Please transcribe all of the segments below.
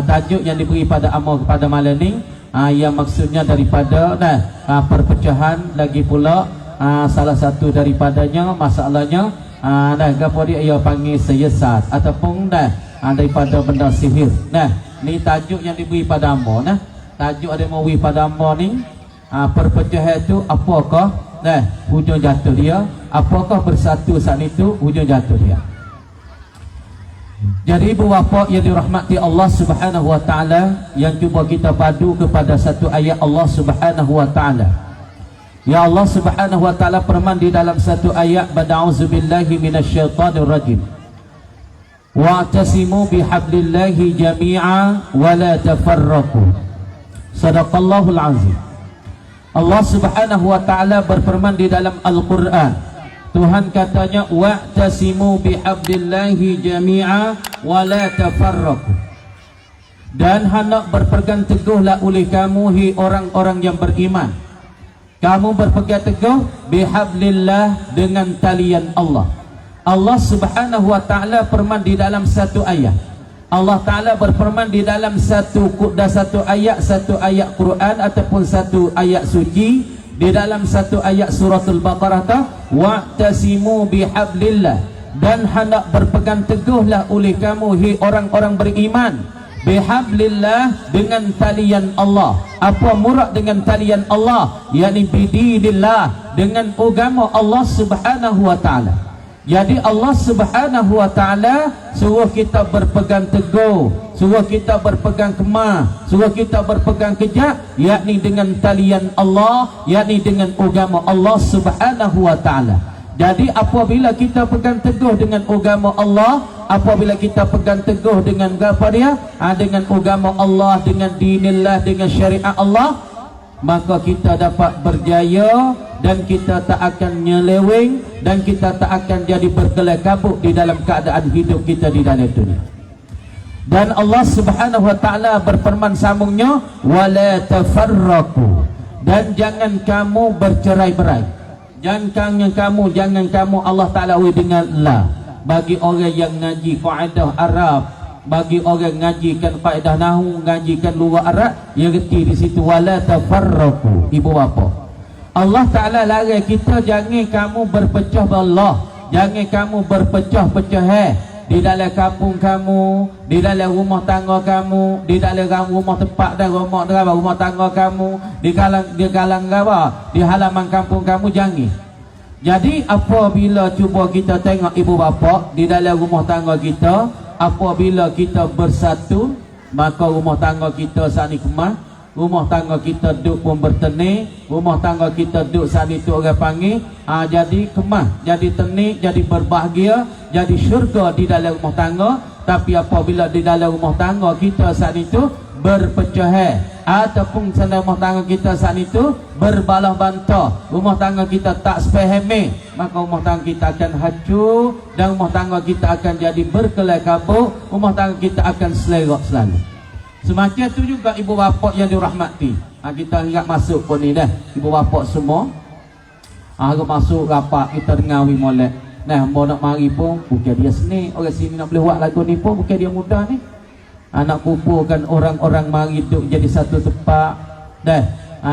tajuk yang diberi pada Amor pada malam ni yang maksudnya daripada perpecahan, lagi pula salah satu daripadanya masalahnya gapo dia panggil siyasat ataupun daripada benda sihir. Ni tajuk yang diberi pada Amor. Tajuk ada mau beri pada Amor ni perpecahan itu apakah hujung jatuh dia, apakah bersatu saat itu hujung jatuh dia. Jadi ibu bapa yang dirahmati Allah Subhanahu wa taala, yang cuba kita padu kepada satu ayat Allah Subhanahu wa taala. Ya Allah Subhanahu wa taala firman di dalam satu ayat, "A'udzubillahi minasyaitonir rajim. Wa'tasimu bihablillahi jami'a wa la tafarraqu." Shadaqallahul azim. Allah Subhanahu wa taala berfirman di dalam Al-Qur'an, Tuhan katanya, wa'tasimu bihablillahi jami'a wa la tafarraqu. Dan hendak berpegang teguhlah oleh kamu, hi orang-orang yang beriman. Kamu berpegang teguh bihablillah, dengan talian Allah. Allah Subhanahu wa taala firman di dalam satu ayat. Allah taala berfirman di dalam satu ayat Quran ataupun satu ayat suci. Di dalam satu ayat suratul Baqarah ta, wa'tasimu bihablillah, dan hendak berpegang teguhlah oleh kamu, hi orang-orang beriman, bihablillah, dengan talian Allah. Apa murad dengan talian Allah? yakni bidinillah, dengan agama Allah Subhanahu wa taala. Jadi Allah Subhanahu wa taala suruh kita berpegang teguh, suruh kita berpegang kemah, suruh kita berpegang kejak, yakni dengan talian Allah, yakni dengan agama Allah Subhanahu wa taala. Jadi apabila kita pegang teguh dengan agama Allah, apabila kita pegang teguh dengan apa dia? Dengan agama Allah, dengan dinillah, dengan syariat Allah, maka kita dapat berjaya dan kita tak akan nyeleweng dan kita tak akan jadi berkelakabut di dalam keadaan hidup kita di dalam dunia. Dan Allah Subhanahu wa taala berfirman sambungnya, wala tafarraqu, dan jangan kamu bercerai-berai. Jangan kamu Allah taala dengan la. Bagi orang yang ngaji kaedah Arab, bagi orang ngajikan kaedah nahwu, ngajikan lughah Arab, dia reti di situ wala tafarraqu. Ibu bapa, Allah taala larang kita jangan kamu berpecah belah, jangan kamu berpecah-pecah di dalam kampung kamu, di dalam rumah tangga kamu, di dalam rumah tempat dan rumah tangga kamu, di kalang apa, di halaman kampung kamu, jangan. Jadi apabila cuba kita tengok ibu bapa di dalam rumah tangga kita, apabila kita bersatu, maka rumah tangga kita saat ni kemah. Rumah tangga kita duduk pun bertenik, rumah tangga kita duduk saat itu orang panggil jadi kemah, jadi tenik, jadi berbahagia, jadi syurga di dalam rumah tangga. Tapi apabila di dalam rumah tangga kita saat itu berpecah ataupun dalam rumah tangga kita saat itu berbalah bantah, rumah tangga kita tak sepahami, maka rumah tangga kita akan hancur dan rumah tangga kita akan jadi berkelakabut, rumah tangga kita akan selerak selalu. Semacam tu juga ibu bapa yang dirahmati. Kita ingat masuk pun ni dah. Ibu bapa semua. Aku masuk rapat kita dengar wi molek. Mau nak mari pun bukan dia seni. Orang sini nak boleh buat lagu ni pun bukan dia mudah ni. Nak kumpulkan orang-orang mari duduk jadi satu tempat. Dah.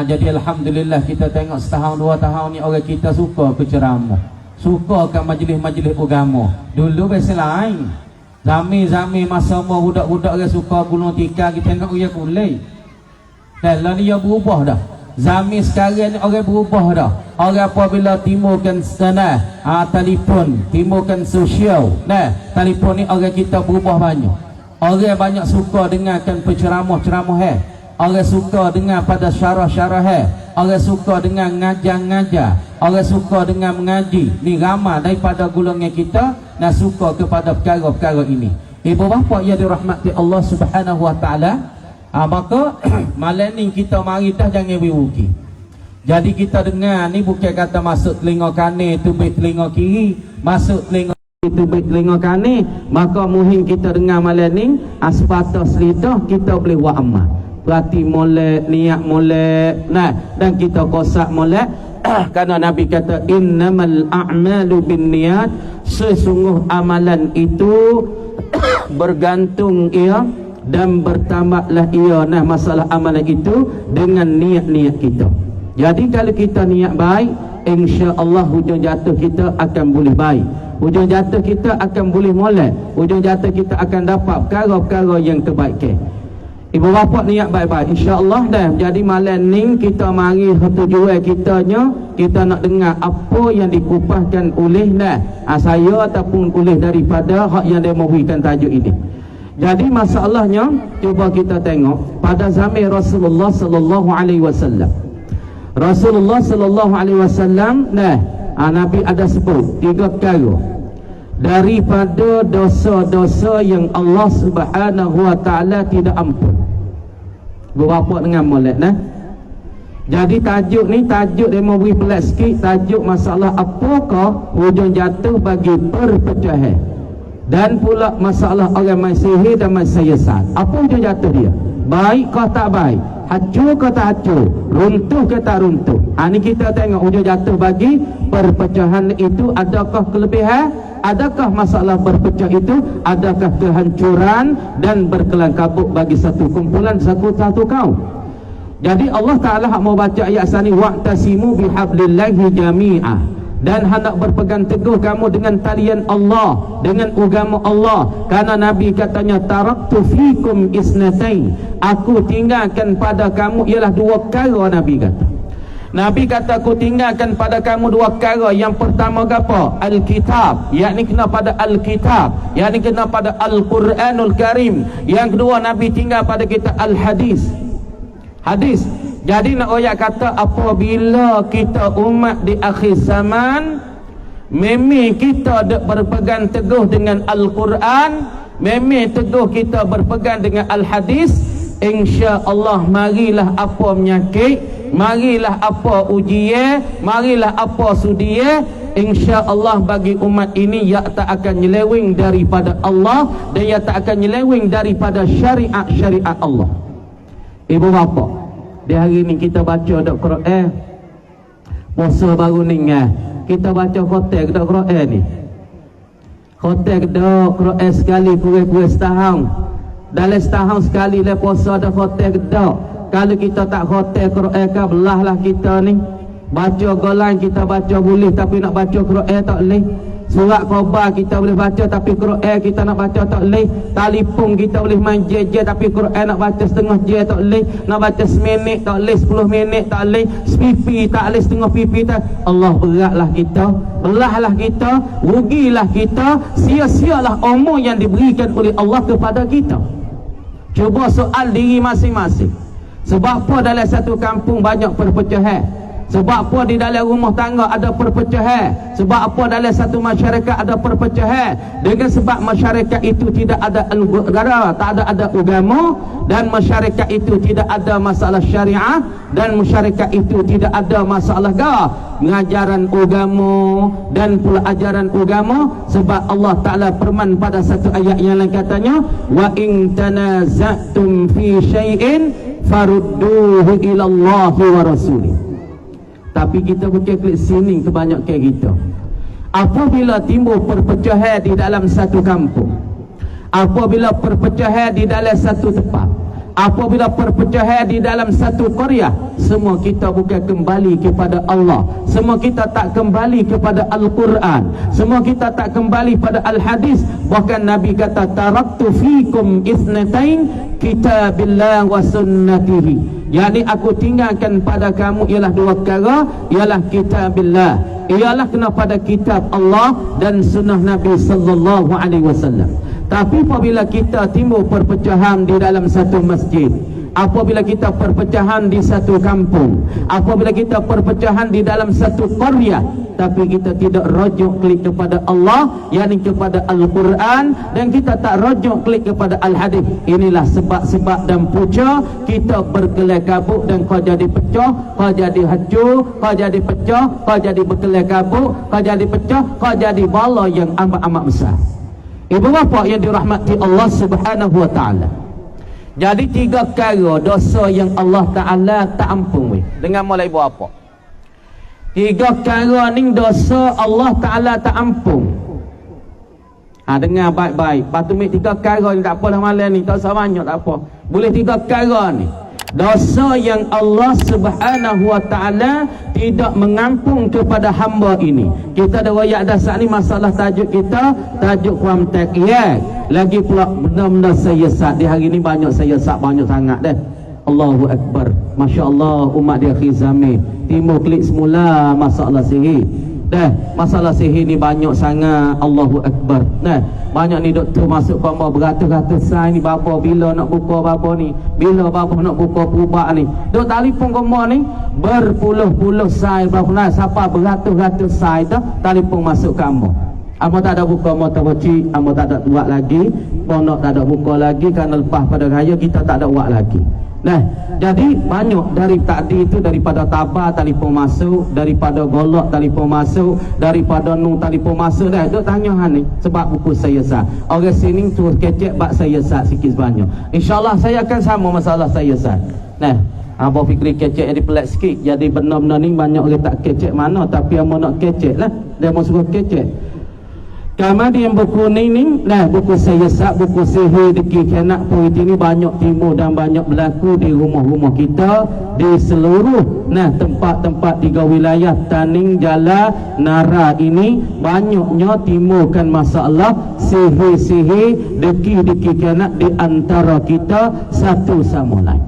Jadi alhamdulillah kita tengok setahun dua tahun ni orang kita suka ke ceramah. Suka ke majlis-majlis agama. Dulu biasa lain. Zami masa mau budak-budak dia suka gulung tikar, kita tengok dia kulai. Dan lah ni dia berubah dah. Zami sekarang ni orang berubah dah. Orang apabila timurkan sana telefon, timurkan sosial, telefon ni orang kita berubah banyak. Orang banyak suka dengarkan penceramah-ceramah Orang suka dengar pada syarah-syarah Orang suka dengar ngajar-ngajar. Orang suka dengar mengaji. Ni ramai daripada golongan kita nak suka kepada perkara-perkara ini. Ibu bapa yang dirahmati Allah Subhanahu wa taala, maka malam ni kita mari dah jangan berugi. Jadi kita dengar ni bukan kata masuk telinga kanan tubik telinga kiri, masuk telinga tubik telinga kanan, maka muhim kita dengar malam ni sepatas lidah kita boleh buat amal. Berarti molek, niat molek, dan kita kosak molek. Karena Nabi kata innamal a'malu binniyat, sesungguh amalan itu bergantung ia dan bertambahlah ia masalah amalan itu dengan niat-niat kita. Jadi kalau kita niat baik, insya-Allah hujung jatuh kita akan boleh baik. Hujung jatuh kita akan boleh molek. Hujung jatuh kita akan dapat perkara-perkara yang kebaikan. Ibu bapa niat baik-baik, insya-Allah dah. Jadi malam ni kita mari tujuan kitanya, kita nak dengar apa yang dikupaskan oleh saya ataupun oleh daripada hak yang dia memberikan tajuk ini. Jadi masalahnya, cuba kita tengok pada zaman Rasulullah sallallahu alaihi wasallam. Rasulullah sallallahu alaihi wasallam Nabi ada sebut 3 perkara daripada dosa-dosa yang Allah Subhanahu wa taala tidak ampun. Berapa dengan molek Jadi tajuk ni tajuk dia mau beri pelat sikit, tajuk masalah apakah hujung jatuh bagi perpecahan. Dan pula masalah orang main sihir dan main siasat. Apa hujung jatuh dia? Baik ke tak baik? Hancur ke tak hancur? Runtuh ke tak runtuh? Ini kita tengok hujung jatuh bagi perpecahan itu. Adakah kelebihan? Adakah masalah berpecah itu? Adakah kehancuran dan berkelangkabut bagi satu kumpulan, satu kaum? Jadi Allah Ta'ala mau baca ayat sani, wa'tasimu bihablillahi jami'ah, dan hendak berpegang teguh kamu dengan talian Allah, dengan agama Allah. Karena Nabi katanya, taraktu fikum isnatain, aku tinggalkan pada kamu ialah 2 perkara. Nabi kata aku tinggalkan pada kamu 2 perkara. Yang pertama apa? Al-Kitab, yakni kena pada Al-Kitab, yakni kena pada Al-Quranul Karim. Yang kedua Nabi tinggal pada kita Al-Hadis, hadis. Jadi nak ayat kata apabila kita umat di akhir zaman, memang kita berpegang teguh dengan Al-Quran, memang teguh kita berpegang dengan Al-Hadis, insya-Allah marilah apa penyakit, marilah apa ujian, marilah apa sudian, insya-Allah bagi umat ini ia tak akan nyeleweng daripada Allah, dan ia tak akan nyeleweng daripada syariat-syariat Allah. Ibu bapa, di hari ni kita baca dak Quran. Puasa baru ni kita baca khotim dak Quran ni. Khotim dak Quran sekali kurang-kurang setahun. Dalam setahun sekali le puasa dak khotim dak. Kalau kita tak khotim Quran ke belahlah kita ni. Baca golan kita baca boleh, tapi nak baca Quran tak boleh. Surat khabar kita boleh baca, tapi Quran kita nak baca tak boleh. Telefon kita boleh main je, tapi Quran nak baca setengah je tak boleh. Nak baca seminit tak boleh, 10 minit tak boleh, sepipi tak boleh, setengah pipi tak. Allah, beratlah kita, belahlah kita, rugilah kita, sia-sialah umur yang diberikan oleh Allah kepada kita. Cuba soal diri masing-masing. Sebab apa dalam satu kampung banyak perpecahan? Sebab apa di dalam rumah tangga ada perpecahan? Sebab apa dalam satu masyarakat ada perpecahan? Dengan sebab masyarakat itu tidak ada negara, tak ada agama, dan masyarakat itu tidak ada masalah syariah, dan masyarakat itu tidak ada masalah pengajaran agama dan pula ajaran agama. Sebab Allah Ta'ala firman pada satu ayat yang lain katanya, wa in tanaza'tum fi syai'in farudduhu ila Allahi wa rasulih. Tapi kita bukan klik sini kebanyakan kita. Apabila timbul perpecahan di dalam satu kampung, apabila perpecahan di dalam satu tempat, apabila perpecahan di dalam satu qaryah, semua kita bukan kembali kepada Allah, semua kita tak kembali kepada Al-Quran, semua kita tak kembali pada Al-Hadis. Bahkan Nabi kata, taraktu fikum ithnatain, kitabillah wa sunnatihi, yakni aku tinggalkan pada kamu ialah 2 perkara, ialah kitabillah, ialah kena pada kitab Allah dan sunnah Nabi sallallahu alaihi wasallam. Tapi apabila kita timbul perpecahan di dalam satu masjid, apabila kita perpecahan di satu kampung, apabila kita perpecahan di dalam satu qaryah, tapi kita tidak rujuk klik kepada Allah, yakni kepada Al-Quran, dan kita tak rujuk klik kepada Al-Hadis, inilah sebab-sebab dan punca kita berkelai-kabut, dan kau jadi pecah, kau jadi hancur, kau jadi pecah, kau jadi berkelai-kabut, kau jadi pecah, kau jadi bala yang amat-amat besar. Ibu bapa yang dirahmati Allah Subhanahu wa taala. Jadi 3 perkara dosa yang Allah Ta'ala tak ampun. Dengan mulai ibu apa? 3 perkara ni dosa Allah Ta'ala tak ampun. Dengar baik-baik. Lepas tu ambil 3 perkara ni, tak apalah malam ni, tak usah banyak, tak apa. Boleh 3 perkara ni. Dosa yang Allah Subhanahu wa ta'ala tidak mengampung kepada hamba ini. Kita ada wayak dasar ni, masalah tajuk kita, tajuk kuamtek. Lagi pula benda-benda sayasat. Di hari ni banyak sayasat, banyak sangat dah. Allahu Akbar. Masya Allah, umat di akhir zaman timbul klik semula masalah sihir. Masalah sihir ni banyak sangat. Allahu Akbar. Banyak ni doktor masuk koma beratus-ratus sai ni, bapa bila nak buka bapa ni, bila bapa nak buka perubak ni. Dok telefon koma ni berpuluh-puluh sai, berapa siapa beratus-ratus sai dah telefon masuk kamu. Amo tak ada buka motor bocik, amo tak ada buat lagi, pondok tak ada buka lagi, kerana lepas pada raya kita tak ada buat lagi. Jadi banyak dari tadi itu, daripada tabah telefon masuk, daripada golok telefon masuk, daripada nu telefon masuk dah. Duk tanya han ni sebab buku saya sah. Orang sini tu kecek bak saya sah sikit sebanyak. Insya-Allah saya akan sama masalah saya sah. Abang fikir kecek jadi pelik sikit. Jadi benar-benar ni banyak orang tak kecek mana, tapi amo nak kecek lah. Dia mau suruh kecek. Kemudian buku ni buku sayasat, buku sihir deki kenak puiti ni banyak timbul dan banyak berlaku di rumah-rumah kita di seluruh tempat-tempat 3 wilayah Taning, Jala, Nara ini banyaknya timbulkan masalah sihir-sihir deki kenak di antara kita satu sama lain.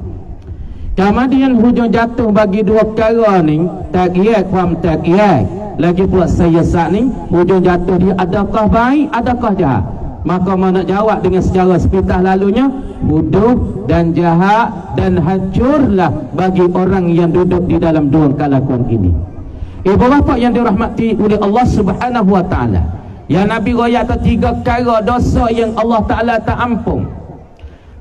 Kemudian hujung jatuh bagi 2 perkara ni, takyat kuam takyat. Lagi pula sayasat ni hujung jatuh dia adakah baik, adakah jahat. Maka mana jawab dengan secara sepitah lalunya, bodoh dan jahat dan hancurlah bagi orang yang duduk di dalam 2 kelakuan ini. Ibu bapa yang dirahmati oleh Allah Subhanahu wa ta'ala, yang Nabi royak 3 perkara dosa yang Allah Ta'ala tak ampun.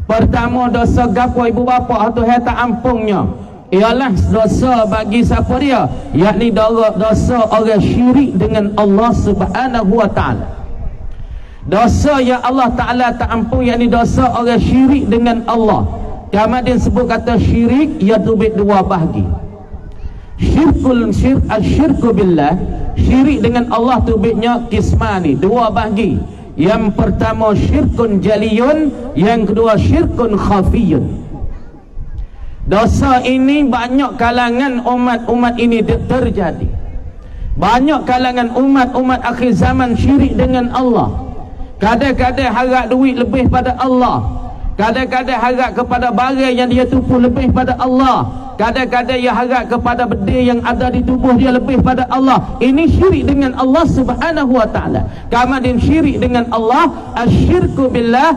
Pertama, dosa gapo ibu bapa atau tak ampungnya ialah dosa bagi siapa dia, yakni dosa orang syirik dengan Allah Subhanahu wa ta'ala. Dosa yang Allah Ta'ala tak ampun, yakni dosa orang syirik dengan Allah. Kemudian sebut kata syirik, ia tubik 2 bahagi. Syirku billah, syirik dengan Allah tubiknya kismani, 2 bahagi. Yang pertama syirkun jaliyun, yang kedua syirkun khafiyun. Dosa ini banyak kalangan umat ini terjadi. Banyak kalangan umat akhir zaman syirik dengan Allah. Kadang-kadang harap duit lebih pada Allah, kadang-kadang harap kepada barang yang dia tupu lebih pada Allah, kadang-kadang dia harap kepada benda yang ada di tubuh dia lebih pada Allah. Ini syirik dengan Allah Subhanahu wa ta'ala. Kemudian syirik dengan Allah, asyirku billah,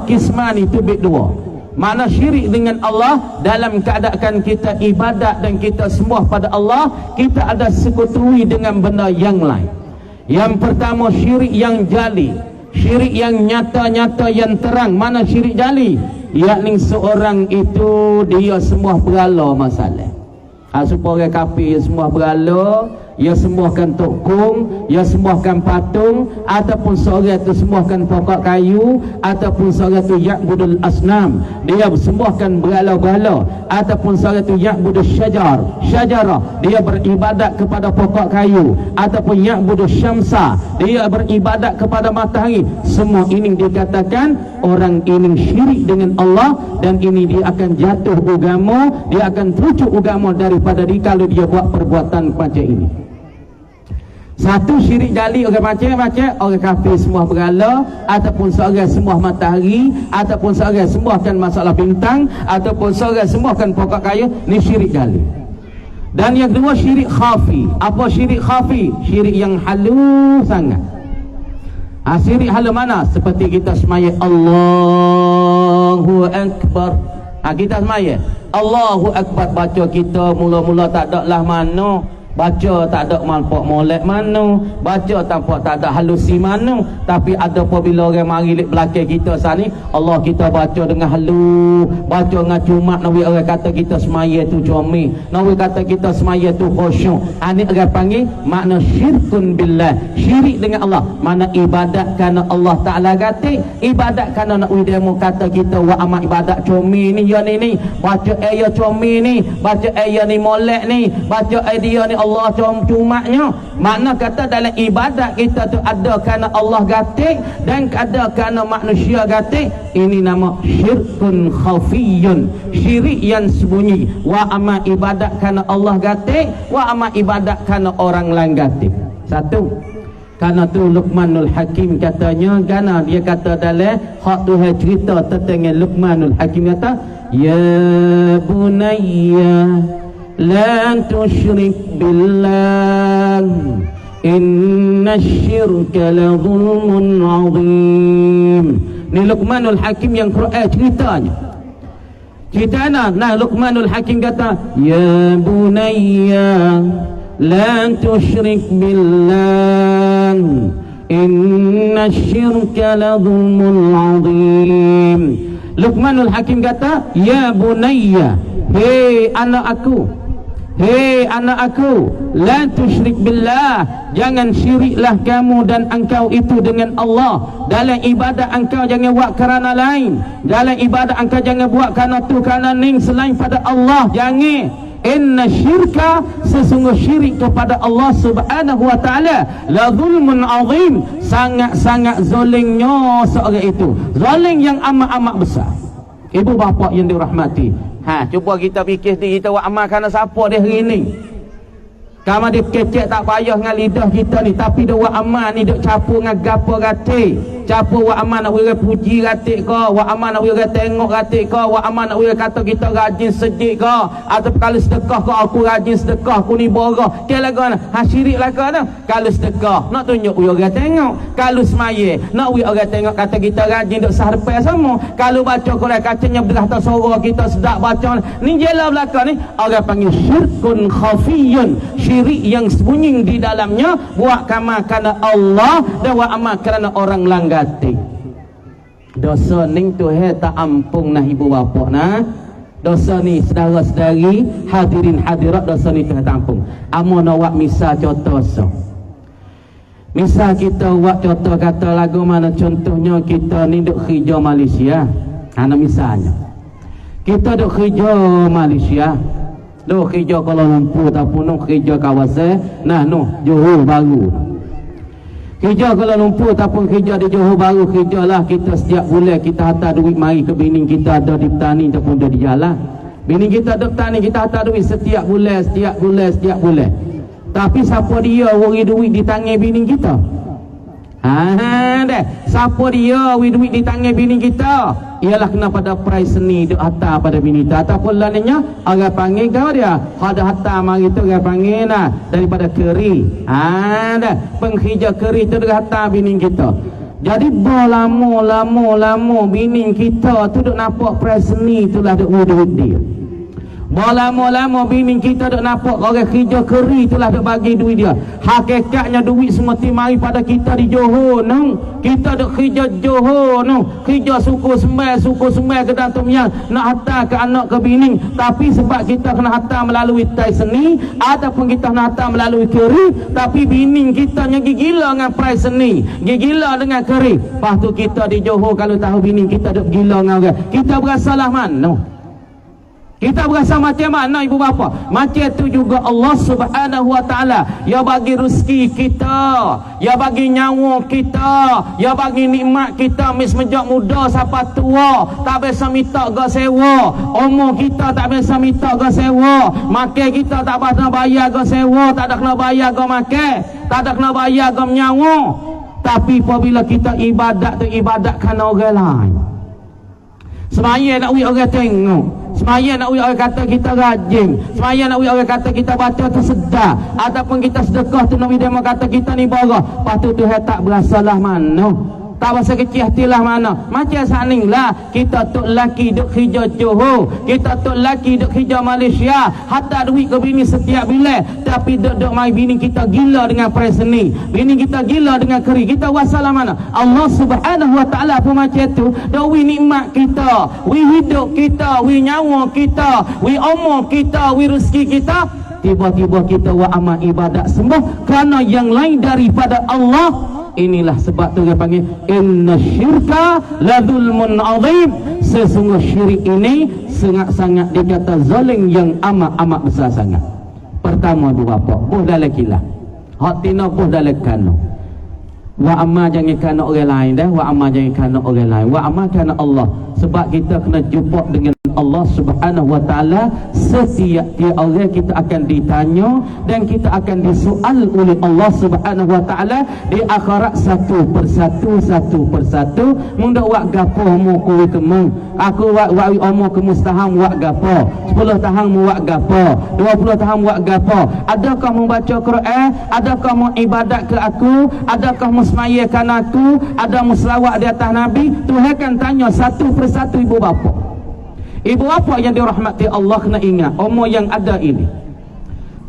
kismani tubik 2. Mana syirik dengan Allah dalam keadaan kita ibadat dan kita sembah pada Allah, kita ada sekutui dengan benda yang lain. Yang pertama syirik yang jali, syirik yang nyata-nyata yang terang. Mana syirik jali? Yakni seorang itu dia sembah berhala masalah. Supaya orang kafir sembah berhala, ia sembahkan tokong, ia sembahkan patung, ataupun seorang itu sembahkan pokok kayu, ataupun seorang itu ya'budul asnam, dia sembahkan berhala-berhala, ataupun seorang itu ya'budul syajarah, dia beribadat kepada pokok kayu, ataupun ya'budul syamsa, dia beribadat kepada matahari. Semua ini dikatakan orang ini syirik dengan Allah, dan ini dia akan jatuh agama, dia akan terucuk agama daripada dia kalau dia buat perbuatan macam ini. Satu syirik jali orang macam orang kafir sembah berhala, ataupun seorang sembah matahari, ataupun seorang sembahkan masalah bintang, ataupun seorang sembahkan pokok kayu. Ni syirik jali. Dan yang kedua syirik khafi. Apa syirik khafi? Syirik yang halus sangat. Syirik halus mana? Seperti kita semaya Allahu Akbar. Kita semaya Allahu Akbar, baca kita mula-mula tak ada lah mana, baca tak ada manfaat molek mana, baca tanpa tak ada halusi mana. Tapi ada apabila orang mari lek belakang kita sani, Allah kita baca dengan halus, baca dengan cumat, nawi orang kata kita semaya tu comel, nawi kata kita semaya tu khusyuk. Ini orang panggil makna syirkun billah, syirik dengan Allah. Mana ibadat kerana Allah Ta'ala kata, ibadat kerana nak demo kata kita wa amat ibadat comel ni, ya ni baca ayat comel ni, baca ayat ni molek ni, baca ayat dia ni Allah cuma-cumanya. Makna kata dalam ibadat kita tu ada kerana Allah gatik dan ada kerana manusia gatik. Ini nama syirkun khafiyun, syirik yang sembunyi. Wa amma ibadat kerana Allah gatik, wa amma ibadat kerana orang lain gatik. Satu. Karena tu Luqmanul Hakim katanya, kerana dia kata dalam hak Tuhan cerita tentang Luqmanul Hakim kata, ya bunayya la tusyrik billah inna syirka la zulmun azim. Ni Luqmanul Hakim yang Quran ceritanya. Cerita nah Luqmanul Hakim kata, ya bunayya la tusyrik billah inna syirka la zulmun azim. Luqmanul Hakim kata, ya bunayya, hei anak aku, hei anak aku, la tusyrik billah, jangan syiriklah kamu dan engkau itu dengan Allah. Dalam ibadat engkau jangan buat kerana lain, dalam ibadat engkau jangan buat kerana tu kerana ning selain pada Allah. Jangan. Inna syirka, sesungguh syirik kepada Allah subhanahu wa ta'ala, la zulmun azim, sangat-sangat zalimnya seorang itu, zalim yang amat-amat besar. Ibu bapa yang dirahmati, cuba kita fikir diri kita buat amal kerana siapa dia hari ni. Kamu dia kecek tak payah dengan lidah kita ni, tapi dia buat amal ni duk campur dengan gapo gatik. Campur buat amal nak orang puji gatik ke, buat amal nak orang tengok gatik ke, buat amal nak orang kata kita rajin sedekah ke, atau kalau sedekah ke aku rajin sedekah aku ni borah. Dia lagu mana? Syirik lah ke. Kalau sedekah nak tunjuk orang tengok, kalau semaya nak orang tengok kata kita rajin duk sahrepai sama. Kalau baca Quran katanya berkata suara kita sedap baca. Ni jelah belakang ni orang panggil syirkun khafiyun, syirik yang sembunyi di dalamnya, buat amal kerana Allah dan buat amal kerana orang langgatik. Dosa ning tu tak ampung nah ibu bapa nah. Dosa ni saudara-saudari, hadirin hadirat, dosa ni tak ampung. Amo nak buat misal contoh so. Misal kita buat contoh kata lagu mana, contohnya kita ni duk kerja Malaysia. Ana misalnya. Kita duk kerja Malaysia. Duk kerja Kuala Lumpur ataupun duk kerja kawasan Johor Bahru. Kerja Kuala Lumpur ataupun kerja di Johor Bahru, kerjalah kita setiap bulan kita hantar duit mari ke bini kita ada di petani ataupun ada di jalan. Bini kita ada petani, kita hantar duit setiap bulan. Tapi siapa dia wari duit di tangan bini kita? Siapa dia wari duit di tangan bini kita? Ialah kena pada price seni duk hantar pada bini kita, ataupun lainnya orang panggil kau dia ada hantar mari tu orang panggil daripada keri. Pengkerja keri tu duk hantar bini kita. Jadi lama bini kita tu duk nampak price seni tu lah duk duit dia. Lama-lama bini kita duk nampak orang kerja keri itulah duk bagi duit dia. Hakikatnya duit semua mari pada kita di Johor nang. Kita duk kerja Johor nang, kerja suku sembai ke dalam yang nak hantar ke anak ke bini. Tapi sebab kita kena hantar melalui tai seni ataupun kita kena hantar melalui keri, tapi bini kita yang gila dengan price seni, gila dengan keri. Lepas tu kita di Johor kalau tahu bini kita duk gila dengan orang, kita berasalah mana? Kita berasa macam mana ibu bapa? Macam tu juga Allah subhanahu wa ta'ala, ya bagi rezeki kita, ya bagi nyawa kita, ya bagi nikmat kita, sejak muda sampai tua tak biasa minta ke sewa, umur kita tak biasa minta ke sewa, makan kita tak biasa bayar ke sewa, tak ada kena bayar ke makan, tak ada kena bayar ke nyawa. Tapi apabila kita ibadat tu ibadat kerana orang lain, semaya nak orang tengok, semaya nak orang kata kita rajin, semaya nak orang kata kita baca tu sedar, ataupun kita sedekah tu Nabi dia kata kita ni borah. Lepas tu Tuhan tak berasalah mana, tak berasa kecil hatilah mana. Macam saat ni lah kita tok laki duk kerja Johor, kita tok laki duk kerja Malaysia, hantar duit ke bini setiap bulan, tapi duk mai bini kita gila dengan price ni, bini kita gila dengan keri. Kita wasalah mana? Allah subhanahu wa ta'ala pun macam tu. Wi nikmat kita, wi hidup kita, wi nyawa kita, wi umur kita, wi rezeki kita, tiba-tiba kita buat amal ibadat sembah kerana yang lain daripada Allah. Inilah sebab tu dia panggil inna syirka la zulmun azim, sesungguh syirik ini sangat-sangat dikata zalim yang amat-amat besar sangat. pertama ibu bapa buh dalam kilah hak tina buh dalam kano wa amma jangan kerana orang lain dah wa amma jangan kerana orang lain wa amma kerana Allah sebab kita kena jumpa dengan Allah Subhanahu wa taala setiap orang kita akan ditanya dan kita akan disoal oleh Allah Subhanahu wa taala di akhirat satu persatu mung dak wak gapo mu ku kemeng aku wak omo ke mustaham wak gapo 10 tahun mu wak gapo 20 tahun wak gapo adakah mu baca Quran adakah mu ibadat ke aku adakah mu semayakan aku ada mu selawat di atas nabi Tuhan akan tanya satu persatu ibu bapa. Ibu bapa yang dirahmati Allah kena ingat umur yang ada ini.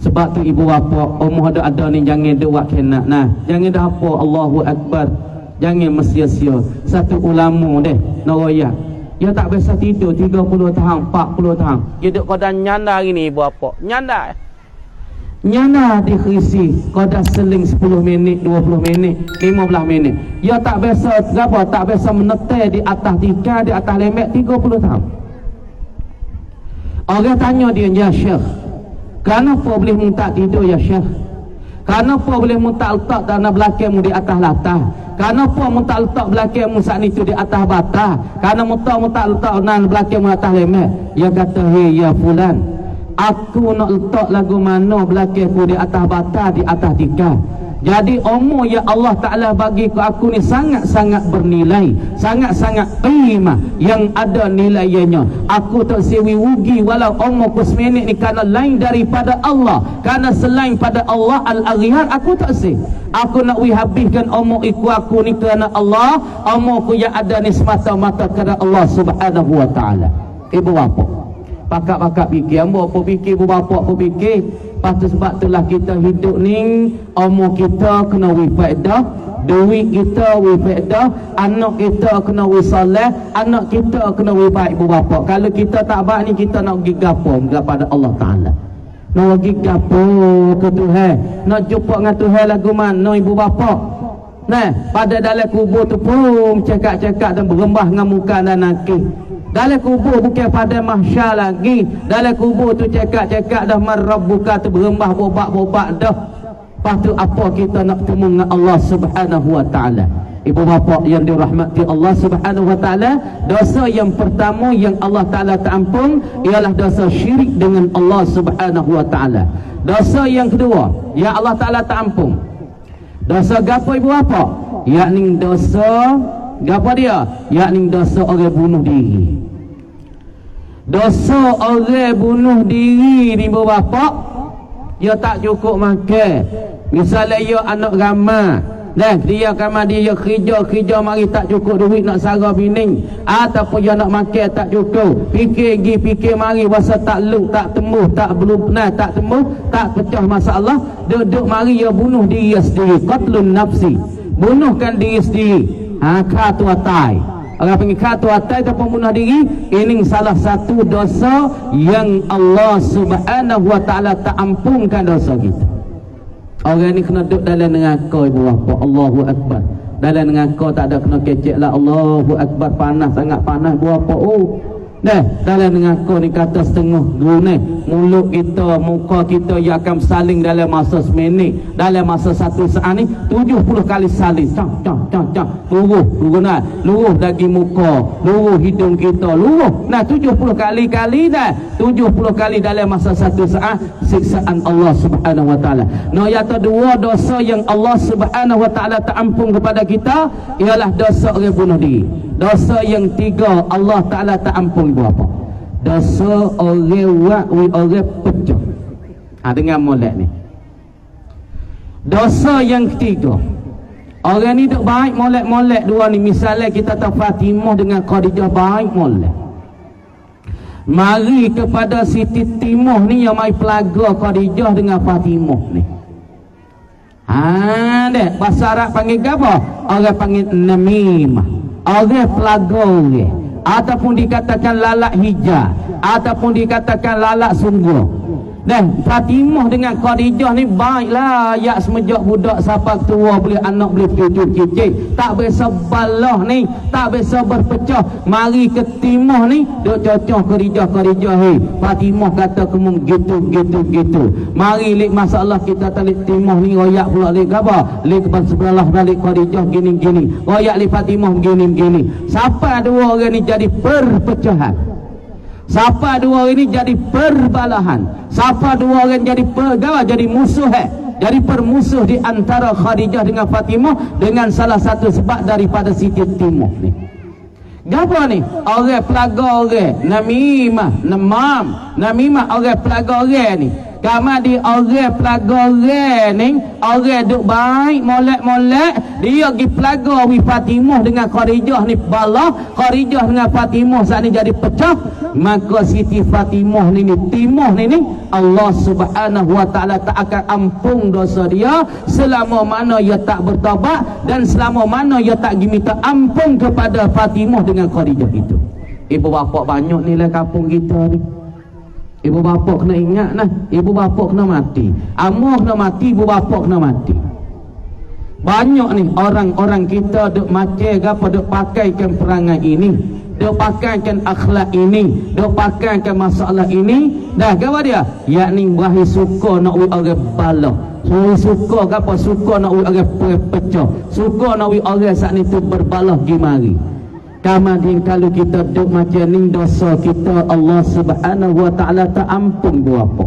Sebab tu ibu bapa umur ada ni jangan buat kena. Nah, jangan dah apa Allahu Akbar. Jangan sia-sia. Satu ulama deh Naroya. Dia tak biasa tidur 30 tahun, 40 tahun. Dia duduk pada nyanda hari ni ibu bapa. Nyanda. Nyanda di khisi qada seling 10 minit, 20 minit, 15 minit. Dia tak biasa apa? Tak biasa menetai di atas tikar, di atas lemek 30 tahun. Orang tanya dia, ya Syekh, kenapa boleh mu tak tidur ya Syekh? Kenapa boleh mu tak letak tanah belakangmu di atas latah? Kenapa mu tak letak belakangmu saat itu di atas batah? Kenapa mu tak letak tanah belakangmu di atas lemek? Dia kata, hei ya fulan, aku nak letak lagu mana belakangku di atas batah, di atas tikar. Jadi umur yang Allah Ta'ala bagi ke aku ni sangat-sangat bernilai, sangat-sangat qimah yang ada nilainya. Aku tak sewi rugi walau umur ku seminit ni kerana lain daripada Allah, kerana selain pada Allah Al-Aghyar aku tak sewi. Aku nak habiskan umur iku aku ni kerana Allah, umurku yang ada ni semata-mata kerana Allah Subhanahu wa Ta'ala. Ibu bapa pakak-pakak fikir, ambo apa fikir, ibu bapa apa fikir. Lepas sebab itulah kita hidup ni umur kita kena wifaedah, duit kita wifaedah, anak kita kena wisalah, anak kita kena wibaik ibu bapa. Kalau kita tak baik ni kita nak pergi gapo kepada Allah Ta'ala, nak pergi gapo ke Tuhan, nak jumpa dengan Tuhan lagu mana ibu bapa. Nah, pada dalam kubur tu pun cakap-cakap dan berembah dengan muka dan nakik. Dalam kubur bukan pada mahsyar lagi. Dalam kubur tu cakap-cakap dah marabbuka tu berembah bobak-bobak dah. Lepas tu apa kita nak temu dengan Allah Subhanahu wa Ta'ala. Ibu bapa yang dirahmati Allah Subhanahu wa Ta'ala, dosa yang pertama yang Allah Ta'ala tak ampun ialah dosa syirik dengan Allah Subhanahu wa Ta'ala. Dosa yang kedua yang Allah Ta'ala tak ampun, dosa gapo ibu bapa? Yakni dosa gapo dia? Yakni dosa orang bunuh diri. Dosa orang bunuh diri ni ibu bapa, dia tak cukup makan. Misalnya dia anak ramah, dan dia kamar dia kerja mari tak cukup duit nak sara bini, ataupun dia nak makan tak cukup, fikir mari wasa tak luk, tak tembus, tak belum tak tembus, tak pecah masalah, duduk mari dia bunuh diri sendiri. Qatlun nafsi, bunuhkan diri sendiri. Khatu atai, orang panggil khatu atai ataupun bunuh diri. Ini salah satu dosa yang Allah Subhanahu wa Ta'ala tak ampunkan dosa kita. Orang ni kena duduk dalam neraka ibu bapa. Allahu Akbar. Dalam neraka tak ada kena kecek lah. Allahu Akbar. Panas, sangat panas ibu bapa. Dah, dalam neraka ni kata setengah guna. Mulut kita, muka kita yang akan saling dalam masa seminit, dalam masa satu saat ni 70 kali saling. Luruh daging muka, luruh hidung kita, luruh. Nah 70 kali dah. 70 kali dalam masa satu saat siksaan Allah Subhanahu wa Ta'ala. No, yang kedua dosa yang Allah Subhanahu wa Ta'ala tak ampun kepada kita ialah dosa orang bunuh diri. Dosa yang tiga Allah Ta'ala tak ampun ibu bapa, dosa orang pecah. Dengar molek ni. Dosa yang ketiga, orang ni duk baik molek dua ni. Misalnya kita tahu Fatimah dengan Khadijah baik molek, mari kepada Siti Timah ni yang mai pelaga Khadijah dengan Fatimah ni. Dek bahasa Arab panggil apa? Orang panggil namimah, orang pelaga orang, ataupun dikatakan lalak hijab, ataupun dikatakan lalak sungguh. Dan Fatimah dengan Khadijah ni baiklah, yak semejak budak sampai tua, boleh anak boleh cucu cicit, tak biasa balah ni, tak biasa berpecah. Mari ke timah ni duk cocok Khadijah hei. Fatimah kata kemung gitu. Mari lek masalah kita talik timah ni royak pula lek apa? Lek sebelah balik Khadijah gini. Royak lek Fatimah gini. Siapa dua orang ni jadi perpecahan? Siapa dua orang ini jadi perbalahan? Siapa dua orang jadi jadi musuh jadi permusuh di antara Khadijah dengan Fatimah, dengan salah satu sebab daripada Siti Timah ni. Gapo ni? Orang pelaga orang namimah orang pelaga orang ni. Kama di orang pelaga orang ni, orang duk baik molek dia pergi pelaga wi Fatimah dengan Khadijah ni balah, Khadijah dengan Fatimah saat ni jadi pecah. Maka Siti Fatimah ni Timah ni Allah Subhanahu wa taala tak akan ampun dosa dia selama mana ia tak bertaubat dan selama mana ia tak minta ampun kepada Fatimah dengan Khadijah itu. Ibu bapa banyak nilai kampung kita ni. Ibu bapa kena ingat nah, ibu bapa kena mati. Amah kena mati, ibu bapa kena mati. Banyak ni orang-orang kita duk macam apa, duk pakaikan perangai ini, duk pakaikan akhlak ini, duk pakaikan masalah ini. Dah apa dia? Yakni wahai suka nak wi orang balah. Suka apa? Suka nak wi orang pecah. Suka nak wi orang saat ni tu berbalah gimari. Kemudian kalau kita duk macam ni, dosa kita Allah Subhanahu wa taala tak ampun berapa.